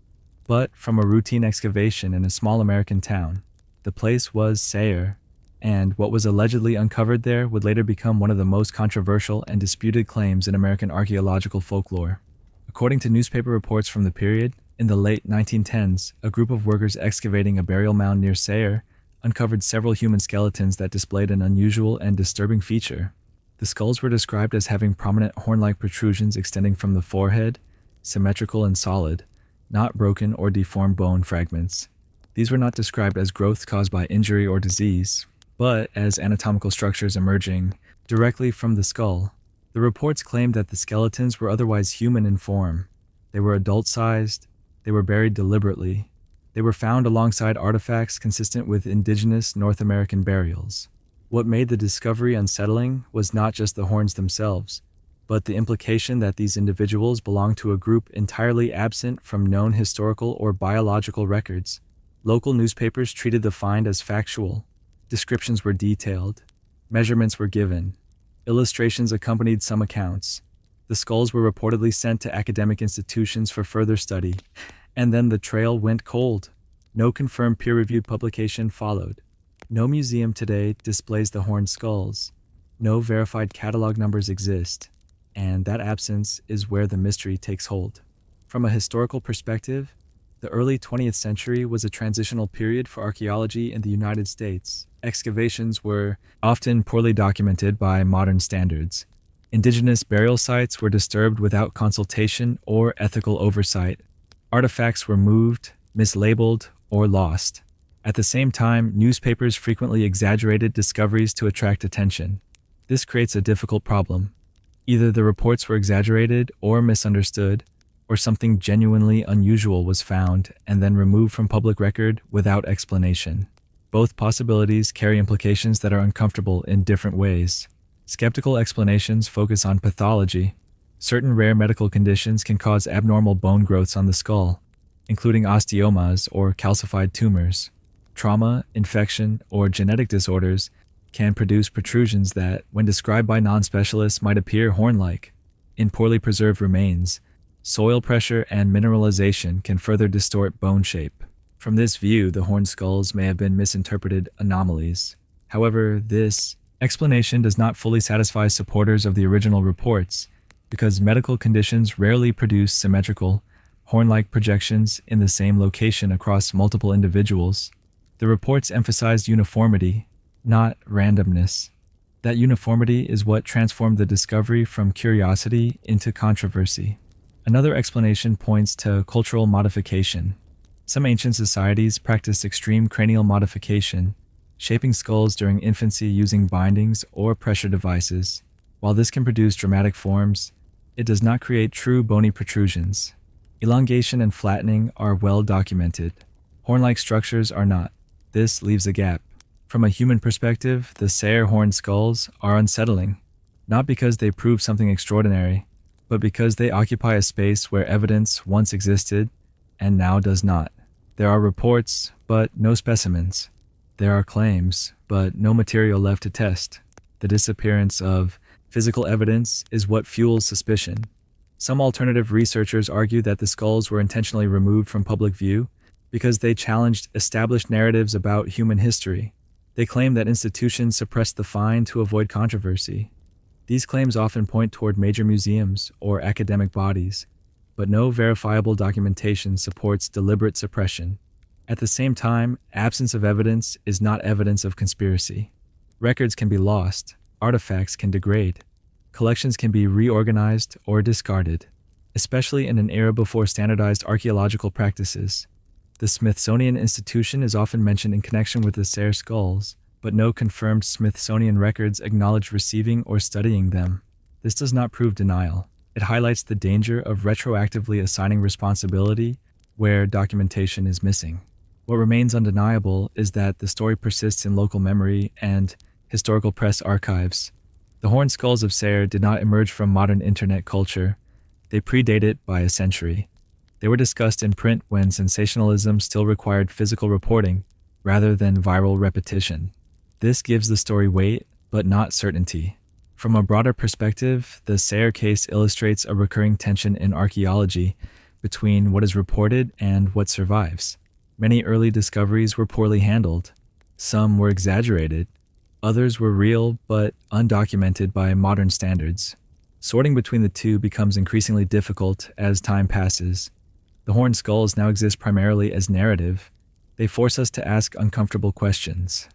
but from a routine excavation in a small American town. The place was Sayre, and what was allegedly uncovered there would later become one of the most controversial and disputed claims in American archaeological folklore. According to newspaper reports from the period, in the late 1910s, a group of workers excavating a burial mound near Sayre uncovered several human skeletons that displayed an unusual and disturbing feature. The skulls were described as having prominent horn-like protrusions extending from the forehead, symmetrical and solid, not broken or deformed bone fragments. These were not described as growth caused by injury or disease, but as anatomical structures emerging directly from the skull. The reports claimed that the skeletons were otherwise human in form. They were adult-sized, they were buried deliberately, they were found alongside artifacts consistent with indigenous North American burials. What made the discovery unsettling was not just the horns themselves, but the implication that these individuals belonged to a group entirely absent from known historical or biological records. Local newspapers treated the find as factual. Descriptions were detailed. Measurements were given. Illustrations accompanied some accounts. The skulls were reportedly sent to academic institutions for further study, and then the trail went cold. No confirmed peer-reviewed publication followed. No museum today displays the horned skulls. No verified catalog numbers exist, and that absence is where the mystery takes hold. From a historical perspective, the early 20th century was a transitional period for archaeology in the United States. Excavations were often poorly documented by modern standards. Indigenous burial sites were disturbed without consultation or ethical oversight. Artifacts were moved, mislabeled, or lost. At the same time, newspapers frequently exaggerated discoveries to attract attention. This creates a difficult problem. Either the reports were exaggerated or misunderstood, or something genuinely unusual was found and then removed from public record without explanation. Both possibilities carry implications that are uncomfortable in different ways. Skeptical explanations focus on pathology. Certain rare medical conditions can cause abnormal bone growths on the skull, including osteomas or calcified tumors. Trauma, infection, or genetic disorders can produce protrusions that, when described by non-specialists, might appear horn-like. In poorly preserved remains, soil pressure and mineralization can further distort bone shape. From this view, the horned skulls may have been misinterpreted anomalies. However, this explanation does not fully satisfy supporters of the original reports, because medical conditions rarely produce symmetrical, horn-like projections in the same location across multiple individuals. The reports emphasized uniformity, not randomness. That uniformity is what transformed the discovery from curiosity into controversy. Another explanation points to cultural modification. Some ancient societies practiced extreme cranial modification, shaping skulls during infancy using bindings or pressure devices. While this can produce dramatic forms, it does not create true bony protrusions. Elongation and flattening are well documented. Horn-like structures are not. This leaves a gap. From a human perspective, the Sayre horned skulls are unsettling, not because they prove something extraordinary, but because they occupy a space where evidence once existed and now does not. There are reports, but no specimens. There are claims, but no material left to test. The disappearance of physical evidence is what fuels suspicion. Some alternative researchers argue that the skulls were intentionally removed from public view because they challenged established narratives about human history. They claim that institutions suppressed the find to avoid controversy. These claims often point toward major museums or academic bodies, but no verifiable documentation supports deliberate suppression. At the same time, absence of evidence is not evidence of conspiracy. Records can be lost, artifacts can degrade, collections can be reorganized or discarded, especially in an era before standardized archaeological practices. The Smithsonian Institution is often mentioned in connection with the Sayre skulls, but no confirmed Smithsonian records acknowledge receiving or studying them. This does not prove denial. It highlights the danger of retroactively assigning responsibility where documentation is missing. What remains undeniable is that the story persists in local memory and historical press archives. The horned skulls of Sayre did not emerge from modern internet culture. They predate it by a century. They were discussed in print when sensationalism still required physical reporting rather than viral repetition. This gives the story weight, but not certainty. From a broader perspective, the Sayre case illustrates a recurring tension in archaeology between what is reported and what survives. Many early discoveries were poorly handled. Some were exaggerated. Others were real but undocumented by modern standards. Sorting between the two becomes increasingly difficult as time passes. The horned skulls now exist primarily as narrative. They force us to ask uncomfortable questions.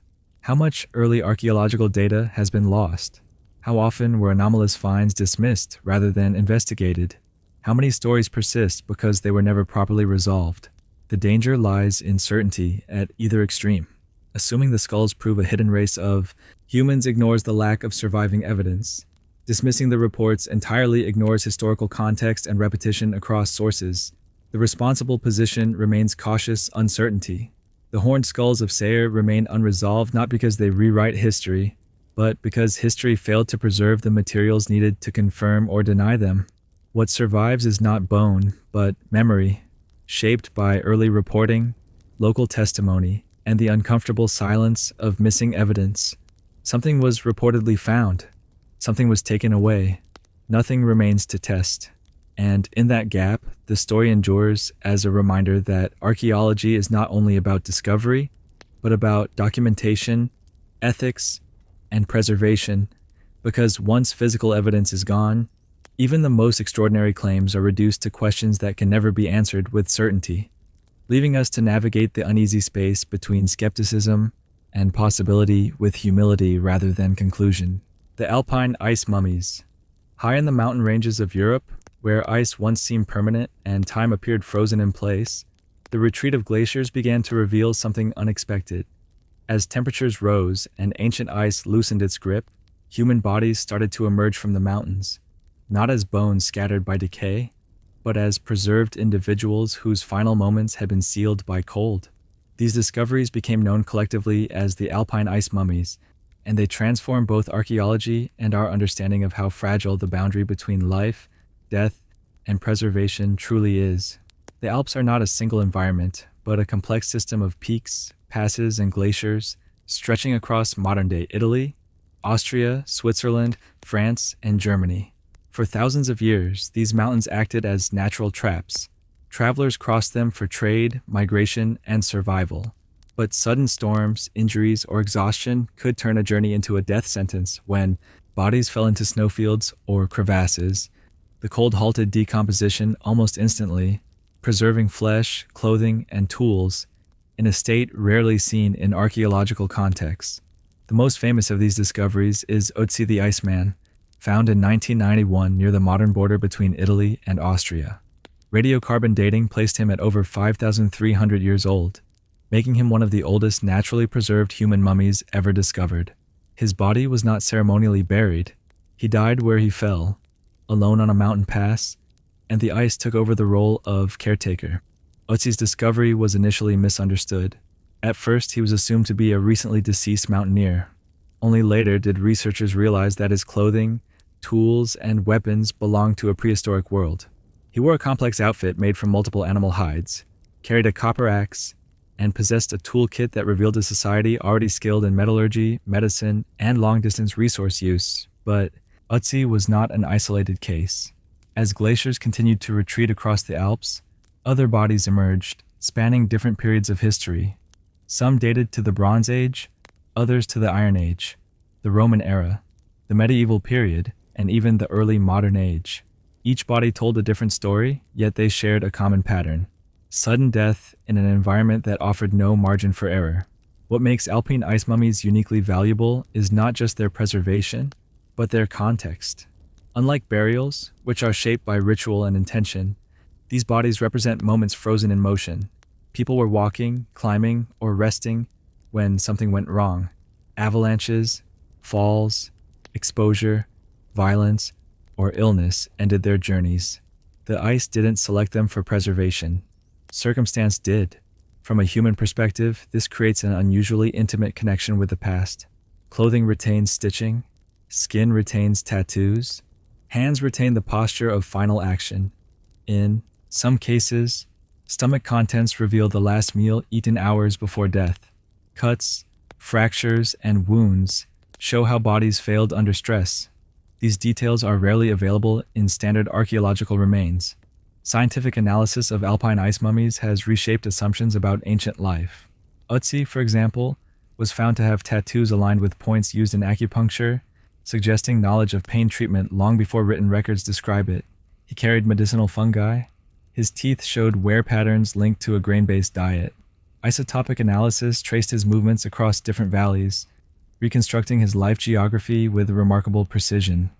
How much early archaeological data has been lost? How often were anomalous finds dismissed rather than investigated? How many stories persist because they were never properly resolved? The danger lies in certainty at either extreme. Assuming the skulls prove a hidden race of humans ignores the lack of surviving evidence. Dismissing the reports entirely ignores historical context and repetition across sources. The responsible position remains cautious uncertainty. The horned skulls of Sayre remain unresolved not because they rewrite history, but because history failed to preserve the materials needed to confirm or deny them. What survives is not bone, but memory, shaped by early reporting, local testimony, and the uncomfortable silence of missing evidence. Something was reportedly found. Something was taken away. Nothing remains to test. And in that gap, the story endures as a reminder that archaeology is not only about discovery, but about documentation, ethics, and preservation, because once physical evidence is gone, even the most extraordinary claims are reduced to questions that can never be answered with certainty, leaving us to navigate the uneasy space between skepticism and possibility with humility rather than conclusion. The alpine ice mummies. High in the mountain ranges of Europe, where ice once seemed permanent and time appeared frozen in place, the retreat of glaciers began to reveal something unexpected. As temperatures rose and ancient ice loosened its grip, human bodies started to emerge from the mountains, not as bones scattered by decay, but as preserved individuals whose final moments had been sealed by cold. These discoveries became known collectively as the alpine ice mummies, and they transformed both archaeology and our understanding of how fragile the boundary between life, death, and preservation truly is. The Alps are not a single environment, but a complex system of peaks, passes, and glaciers stretching across modern-day Italy, Austria, Switzerland, France, and Germany. For thousands of years, these mountains acted as natural traps. Travelers crossed them for trade, migration, and survival. But sudden storms, injuries, or exhaustion could turn a journey into a death sentence when bodies fell into snowfields or crevasses. The cold halted decomposition almost instantly, preserving flesh, clothing, and tools in a state rarely seen in archaeological contexts. The most famous of these discoveries is Ötzi the Iceman, found in 1991 near the modern border between Italy and Austria. Radiocarbon dating placed him at over 5,300 years old, making him one of the oldest naturally preserved human mummies ever discovered. His body was not ceremonially buried. He died where he fell, alone on a mountain pass, and the ice took over the role of caretaker. Ötzi's discovery was initially misunderstood. At first, he was assumed to be a recently deceased mountaineer. Only later did researchers realize that his clothing, tools, and weapons belonged to a prehistoric world. He wore a complex outfit made from multiple animal hides, carried a copper axe, and possessed a toolkit that revealed a society already skilled in metallurgy, medicine, and long-distance resource use. But Ötzi was not an isolated case. As glaciers continued to retreat across the Alps, other bodies emerged, spanning different periods of history. Some dated to the Bronze Age, others to the Iron Age, the Roman era, the medieval period, and even the early modern age. Each body told a different story, yet they shared a common pattern: sudden death in an environment that offered no margin for error. What makes alpine ice mummies uniquely valuable is not just their preservation, but their context. Unlike burials, which are shaped by ritual and intention, these bodies represent moments frozen in motion. People were walking, climbing, or resting when something went wrong. Avalanches, falls, exposure, violence, or illness ended their journeys. The ice didn't select them for preservation. Circumstance did. From a human perspective, this creates an unusually intimate connection with the past. Clothing retains stitching, skin retains tattoos, hands retain the posture of final action. In some cases, stomach contents reveal the last meal eaten hours before death. Cuts, fractures, and wounds show how bodies failed under stress. These details are rarely available in standard archaeological remains. Scientific analysis of alpine ice mummies has reshaped assumptions about ancient life. Ötzi, for example, was found to have tattoos aligned with points used in acupuncture, suggesting knowledge of pain treatment long before written records describe it. He carried medicinal fungi. His teeth showed wear patterns linked to a grain-based diet. Isotopic analysis traced his movements across different valleys, reconstructing his life geography with remarkable precision.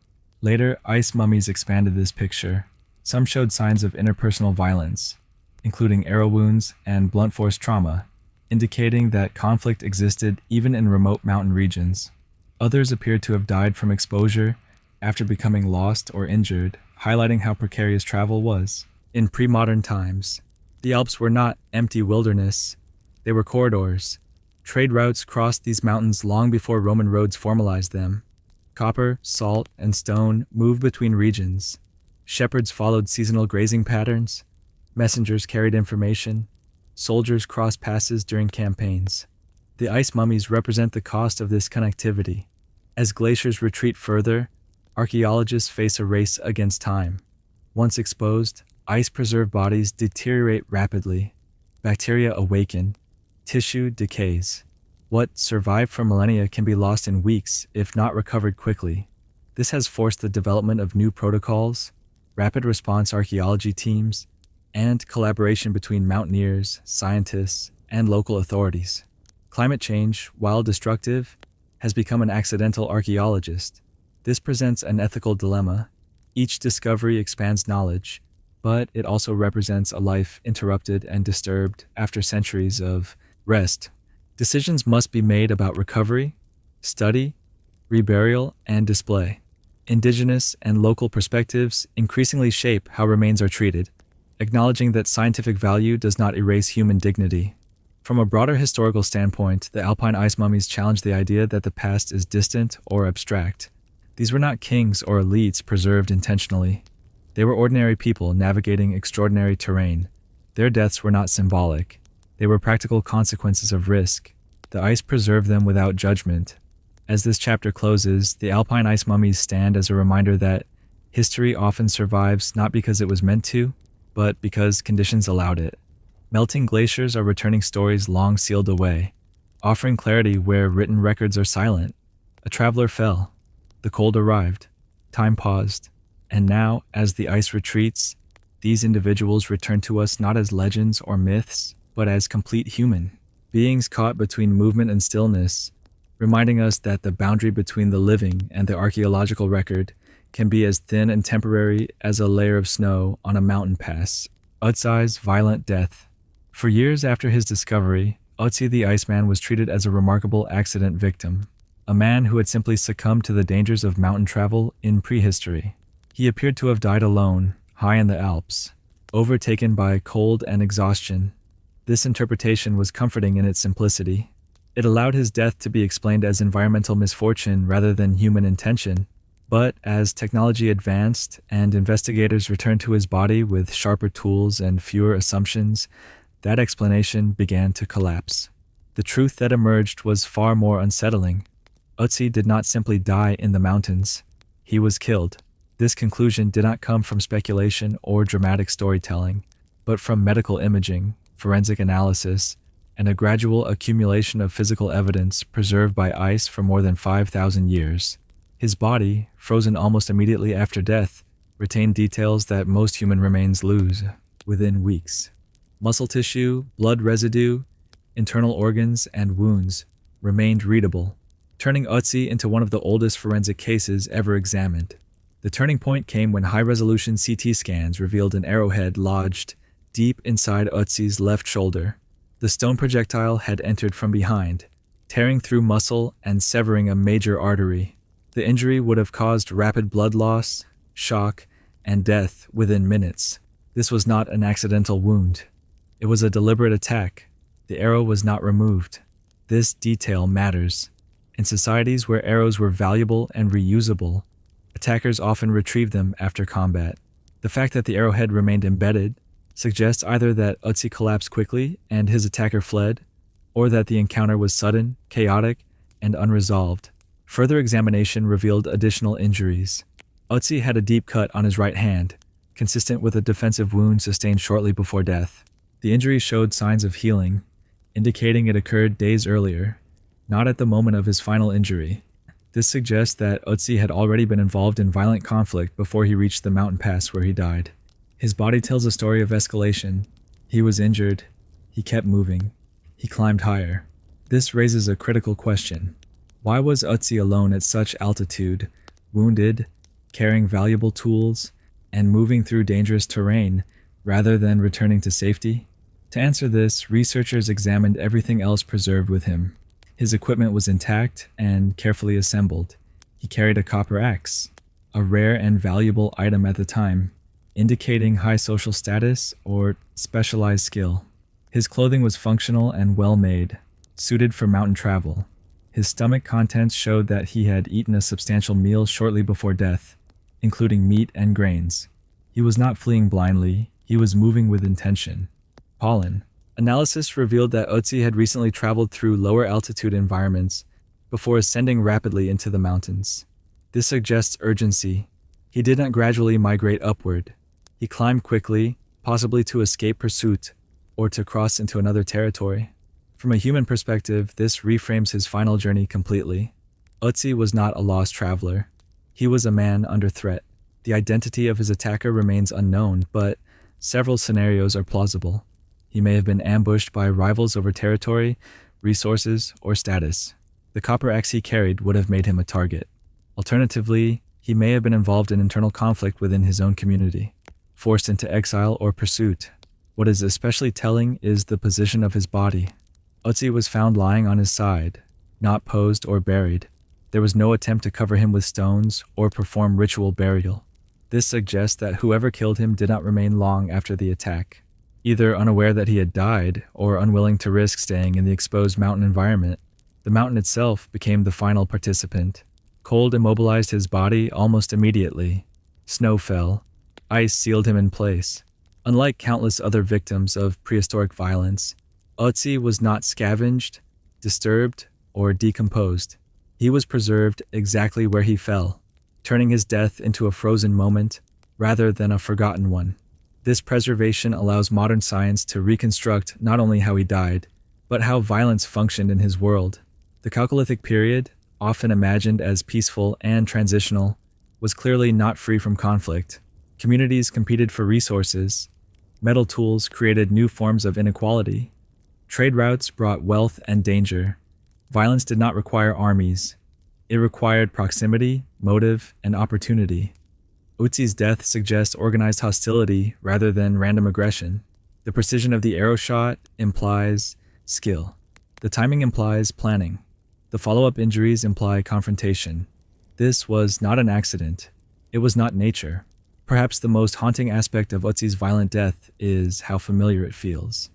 Later, ice mummies expanded this picture. Some showed signs of interpersonal violence, including arrow wounds and blunt force trauma, indicating that conflict existed even in remote mountain regions. Others appeared to have died from exposure after becoming lost or injured, highlighting how precarious travel was. In pre-modern times, the Alps were not empty wilderness, they were corridors. Trade routes crossed these mountains long before Roman roads formalized them. Copper, salt, and stone moved between regions. Shepherds followed seasonal grazing patterns. Messengers carried information. Soldiers crossed passes during campaigns. The ice mummies represent the cost of this connectivity. As glaciers retreat further, archaeologists face a race against time. Once exposed, ice-preserved bodies deteriorate rapidly. Bacteria awaken. Tissue decays. What survived for millennia can be lost in weeks if not recovered quickly. This has forced the development of new protocols, rapid response archaeology teams, and collaboration between mountaineers, scientists, and local authorities. Climate change, while destructive, has become an accidental archaeologist. This presents an ethical dilemma. Each discovery expands knowledge, but it also represents a life interrupted and disturbed after centuries of rest. Decisions must be made about recovery, study, reburial, and display. Indigenous and local perspectives increasingly shape how remains are treated, acknowledging that scientific value does not erase human dignity. From a broader historical standpoint, the alpine ice mummies challenge the idea that the past is distant or abstract. These were not kings or elites preserved intentionally. They were ordinary people navigating extraordinary terrain. Their deaths were not symbolic. They were practical consequences of risk. The ice preserved them without judgment. As this chapter closes, the alpine ice mummies stand as a reminder that history often survives not because it was meant to, but because conditions allowed it. Melting glaciers are returning stories long sealed away, offering clarity where written records are silent. A traveler fell. The cold arrived. Time paused. And now, as the ice retreats, these individuals return to us not as legends or myths, but as complete human beings caught between movement and stillness, reminding us that the boundary between the living and the archaeological record can be as thin and temporary as a layer of snow on a mountain pass. Ötzi's violent death. For years after his discovery, Ötzi the Iceman was treated as a remarkable accident victim, a man who had simply succumbed to the dangers of mountain travel in prehistory. He appeared to have died alone, high in the Alps, overtaken by cold and exhaustion. This interpretation was comforting in its simplicity. It allowed his death to be explained as environmental misfortune rather than human intention. But as technology advanced and investigators returned to his body with sharper tools and fewer assumptions, that explanation began to collapse. The truth that emerged was far more unsettling. Ötzi did not simply die in the mountains. He was killed. This conclusion did not come from speculation or dramatic storytelling, but from medical imaging, forensic analysis, and a gradual accumulation of physical evidence preserved by ice for more than 5,000 years. His body, frozen almost immediately after death, retained details that most human remains lose within weeks. Muscle tissue, blood residue, internal organs, and wounds remained readable, turning Ötzi into one of the oldest forensic cases ever examined. The turning point came when high-resolution CT scans revealed an arrowhead lodged deep inside Ötzi's left shoulder. The stone projectile had entered from behind, tearing through muscle and severing a major artery. The injury would have caused rapid blood loss, shock, and death within minutes. This was not an accidental wound. It was a deliberate attack. The arrow was not removed. This detail matters. In societies where arrows were valuable and reusable, attackers often retrieved them after combat. The fact that the arrowhead remained embedded suggests either that Ötzi collapsed quickly and his attacker fled, or that the encounter was sudden, chaotic, and unresolved. Further examination revealed additional injuries. Ötzi had a deep cut on his right hand, consistent with a defensive wound sustained shortly before death. The injury showed signs of healing, indicating it occurred days earlier, not at the moment of his final injury. This suggests that Ötzi had already been involved in violent conflict before he reached the mountain pass where he died. His body tells a story of escalation. He was injured. He kept moving. He climbed higher. This raises a critical question. Why was Ötzi alone at such altitude, wounded, carrying valuable tools, and moving through dangerous terrain, rather than returning to safety? To answer this, researchers examined everything else preserved with him. His equipment was intact and carefully assembled. He carried a copper axe, a rare and valuable item at the time, indicating high social status or specialized skill. His clothing was functional and well-made, suited for mountain travel. His stomach contents showed that he had eaten a substantial meal shortly before death, including meat and grains. He was not fleeing blindly, he was moving with intention. Pollen. Analysis revealed that Ötzi had recently traveled through lower altitude environments before ascending rapidly into the mountains. This suggests urgency. He did not gradually migrate upward. He climbed quickly, possibly to escape pursuit or to cross into another territory. From a human perspective, this reframes his final journey completely. Ötzi was not a lost traveler. He was a man under threat. The identity of his attacker remains unknown, but several scenarios are plausible. He may have been ambushed by rivals over territory, resources, or status. The copper axe he carried would have made him a target. Alternatively, he may have been involved in internal conflict within his own community, forced into exile or pursuit. What is especially telling is the position of his body. Ötzi was found lying on his side, not posed or buried. There was no attempt to cover him with stones or perform ritual burial. This suggests that whoever killed him did not remain long after the attack, either unaware that he had died or unwilling to risk staying in the exposed mountain environment. The mountain itself became the final participant. Cold immobilized his body almost immediately. Snow fell. Ice sealed him in place. Unlike countless other victims of prehistoric violence, Ötzi was not scavenged, disturbed, or decomposed. He was preserved exactly where he fell, turning his death into a frozen moment rather than a forgotten one. This preservation allows modern science to reconstruct not only how he died, but how violence functioned in his world. The Chalcolithic period, often imagined as peaceful and transitional, was clearly not free from conflict. Communities competed for resources. Metal tools created new forms of inequality. Trade routes brought wealth and danger. Violence did not require armies. It required proximity, motive, and opportunity. Ötzi's death suggests organized hostility rather than random aggression. The precision of the arrow shot implies skill. The timing implies planning. The follow-up injuries imply confrontation. This was not an accident. It was not nature. Perhaps the most haunting aspect of Ötzi's violent death is how familiar it feels.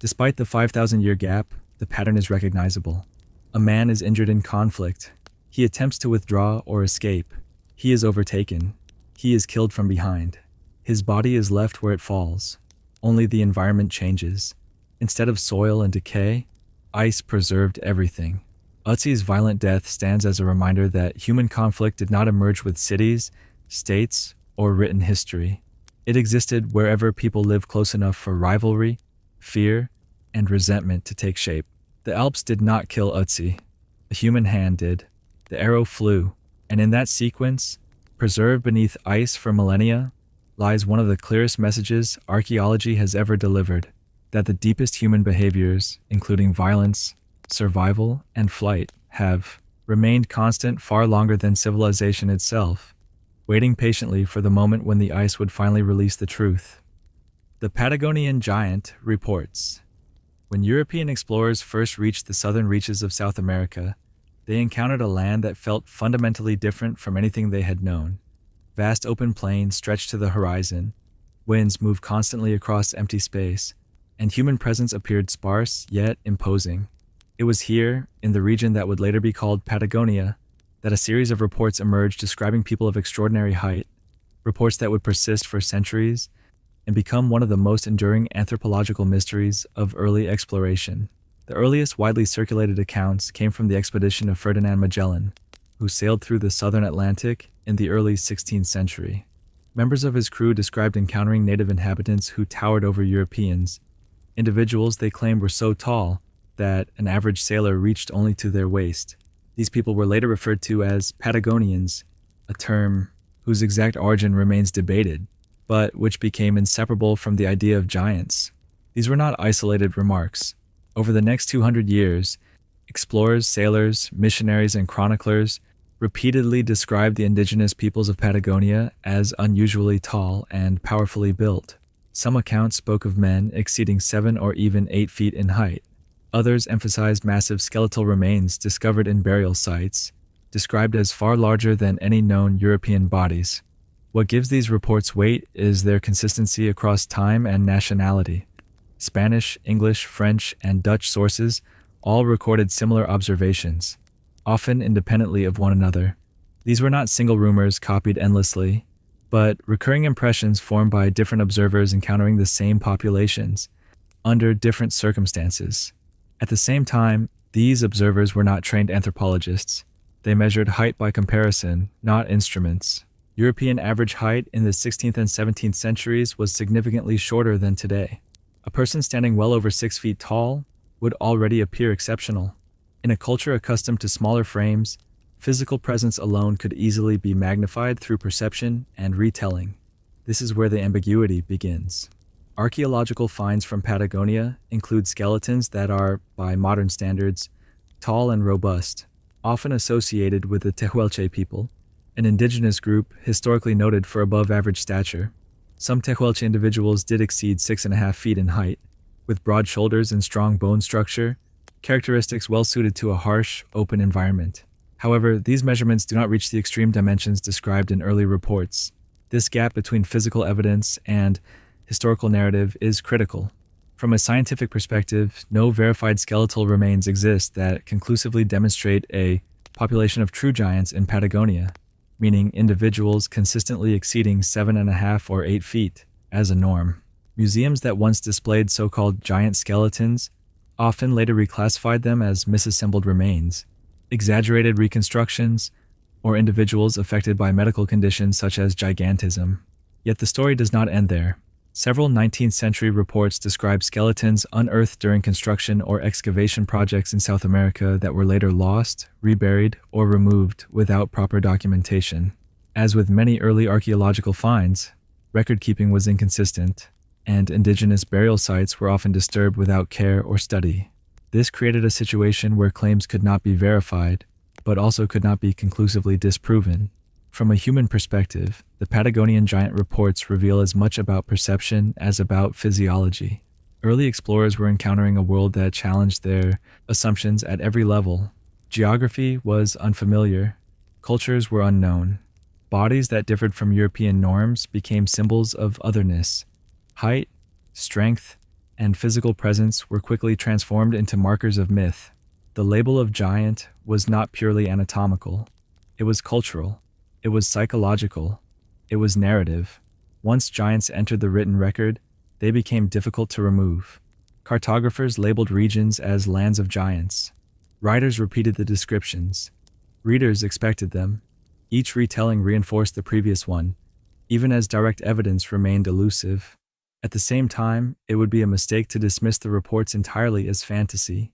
Despite the 5,000-year gap, the pattern is recognizable. A man is injured in conflict. He attempts to withdraw or escape. He is overtaken. He is killed from behind. His body is left where it falls. Only the environment changes. Instead of soil and decay, ice preserved everything. Ötzi's violent death stands as a reminder that human conflict did not emerge with cities, states, or written history. It existed wherever people lived close enough for rivalry, fear, and resentment to take shape. The Alps did not kill Ötzi. A human hand did. The arrow flew, and in that sequence, preserved beneath ice for millennia, lies one of the clearest messages archaeology has ever delivered, that the deepest human behaviors, including violence, survival, and flight, have remained constant far longer than civilization itself, waiting patiently for the moment when the ice would finally release the truth. The Patagonian Giant reports, when European explorers first reached the southern reaches of South America, they encountered a land that felt fundamentally different from anything they had known. Vast open plains stretched to the horizon, winds moved constantly across empty space, and human presence appeared sparse yet imposing. It was here, in the region that would later be called Patagonia, that a series of reports emerged describing people of extraordinary height, reports that would persist for centuries and become one of the most enduring anthropological mysteries of early exploration. The earliest widely circulated accounts came from the expedition of Ferdinand Magellan, who sailed through the southern Atlantic in the early 16th century. Members of his crew described encountering native inhabitants who towered over Europeans, individuals they claimed were so tall that an average sailor reached only to their waist. These people were later referred to as Patagonians, a term whose exact origin remains debated, but which became inseparable from the idea of giants. These were not isolated remarks. Over the next 200 years, explorers, sailors, missionaries, and chroniclers repeatedly described the indigenous peoples of Patagonia as unusually tall and powerfully built. Some accounts spoke of men exceeding 7 or even 8 feet in height. Others emphasized massive skeletal remains discovered in burial sites, described as far larger than any known European bodies. What gives these reports weight is their consistency across time and nationality. Spanish, English, French, and Dutch sources all recorded similar observations, often independently of one another. These were not single rumors copied endlessly, but recurring impressions formed by different observers encountering the same populations, under different circumstances. At the same time, these observers were not trained anthropologists. They measured height by comparison, not instruments. European average height in the 16th and 17th centuries was significantly shorter than today. A person standing well over 6 feet tall would already appear exceptional. In a culture accustomed to smaller frames, physical presence alone could easily be magnified through perception and retelling. This is where the ambiguity begins. Archaeological finds from Patagonia include skeletons that are, by modern standards, tall and robust, often associated with the Tehuelche people, an indigenous group historically noted for above-average stature. Some Tehuelche individuals did exceed 6.5 feet in height, with broad shoulders and strong bone structure, characteristics well-suited to a harsh, open environment. However, these measurements do not reach the extreme dimensions described in early reports. This gap between physical evidence and historical narrative is critical. From a scientific perspective, no verified skeletal remains exist that conclusively demonstrate a population of true giants in Patagonia, meaning individuals consistently exceeding 7.5 or 8 feet as a norm. Museums that once displayed so-called giant skeletons often later reclassified them as misassembled remains, exaggerated reconstructions, or individuals affected by medical conditions such as gigantism. Yet the story does not end there. Several 19th century reports describe skeletons unearthed during construction or excavation projects in South America that were later lost, reburied, or removed without proper documentation. As with many early archaeological finds, record-keeping was inconsistent, and indigenous burial sites were often disturbed without care or study. This created a situation where claims could not be verified, but also could not be conclusively disproven. From a human perspective, the Patagonian giant reports reveal as much about perception as about physiology. Early explorers were encountering a world that challenged their assumptions at every level. Geography was unfamiliar, cultures were unknown. Bodies that differed from European norms became symbols of otherness. Height, strength, and physical presence were quickly transformed into markers of myth. The label of giant was not purely anatomical. It was cultural. It was psychological. It was narrative. Once giants entered the written record, they became difficult to remove. Cartographers labeled regions as lands of giants. Writers repeated the descriptions. Readers expected them. Each retelling reinforced the previous one, even as direct evidence remained elusive. At the same time, it would be a mistake to dismiss the reports entirely as fantasy.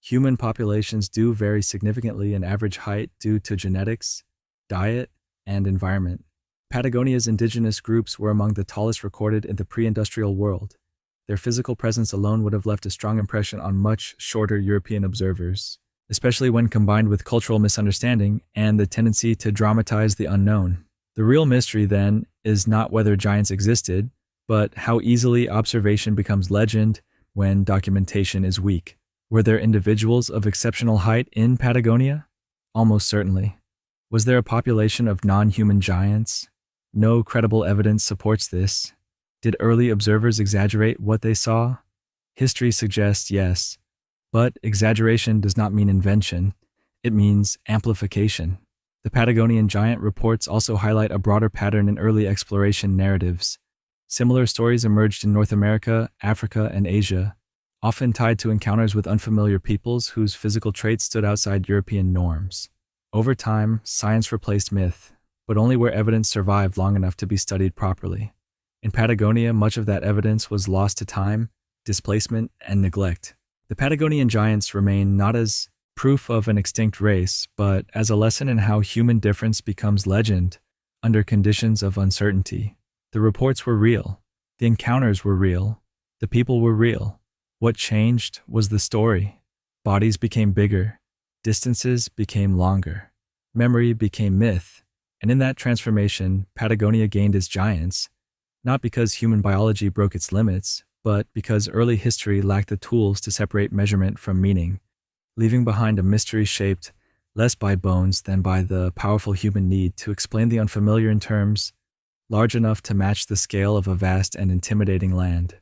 Human populations do vary significantly in average height due to genetics, diet, and environment. Patagonia's indigenous groups were among the tallest recorded in the pre-industrial world. Their physical presence alone would have left a strong impression on much shorter European observers, especially when combined with cultural misunderstanding and the tendency to dramatize the unknown. The real mystery, then, is not whether giants existed, but how easily observation becomes legend when documentation is weak. Were there individuals of exceptional height in Patagonia? Almost certainly. Was there a population of non-human giants? No credible evidence supports this. Did early observers exaggerate what they saw? History suggests yes, but exaggeration does not mean invention. It means amplification. The Patagonian giant reports also highlight a broader pattern in early exploration narratives. Similar stories emerged in North America, Africa, and Asia, often tied to encounters with unfamiliar peoples whose physical traits stood outside European norms. Over time, science replaced myth, but only where evidence survived long enough to be studied properly. In Patagonia, much of that evidence was lost to time, displacement, and neglect. The Patagonian giants remain not as proof of an extinct race, but as a lesson in how human difference becomes legend under conditions of uncertainty. The reports were real. The encounters were real. The people were real. What changed was the story. Bodies became bigger. Distances became longer. Memory became myth. And in that transformation, Patagonia gained its giants, not because human biology broke its limits, but because early history lacked the tools to separate measurement from meaning, leaving behind a mystery shaped less by bones than by the powerful human need to explain the unfamiliar in terms large enough to match the scale of a vast and intimidating land.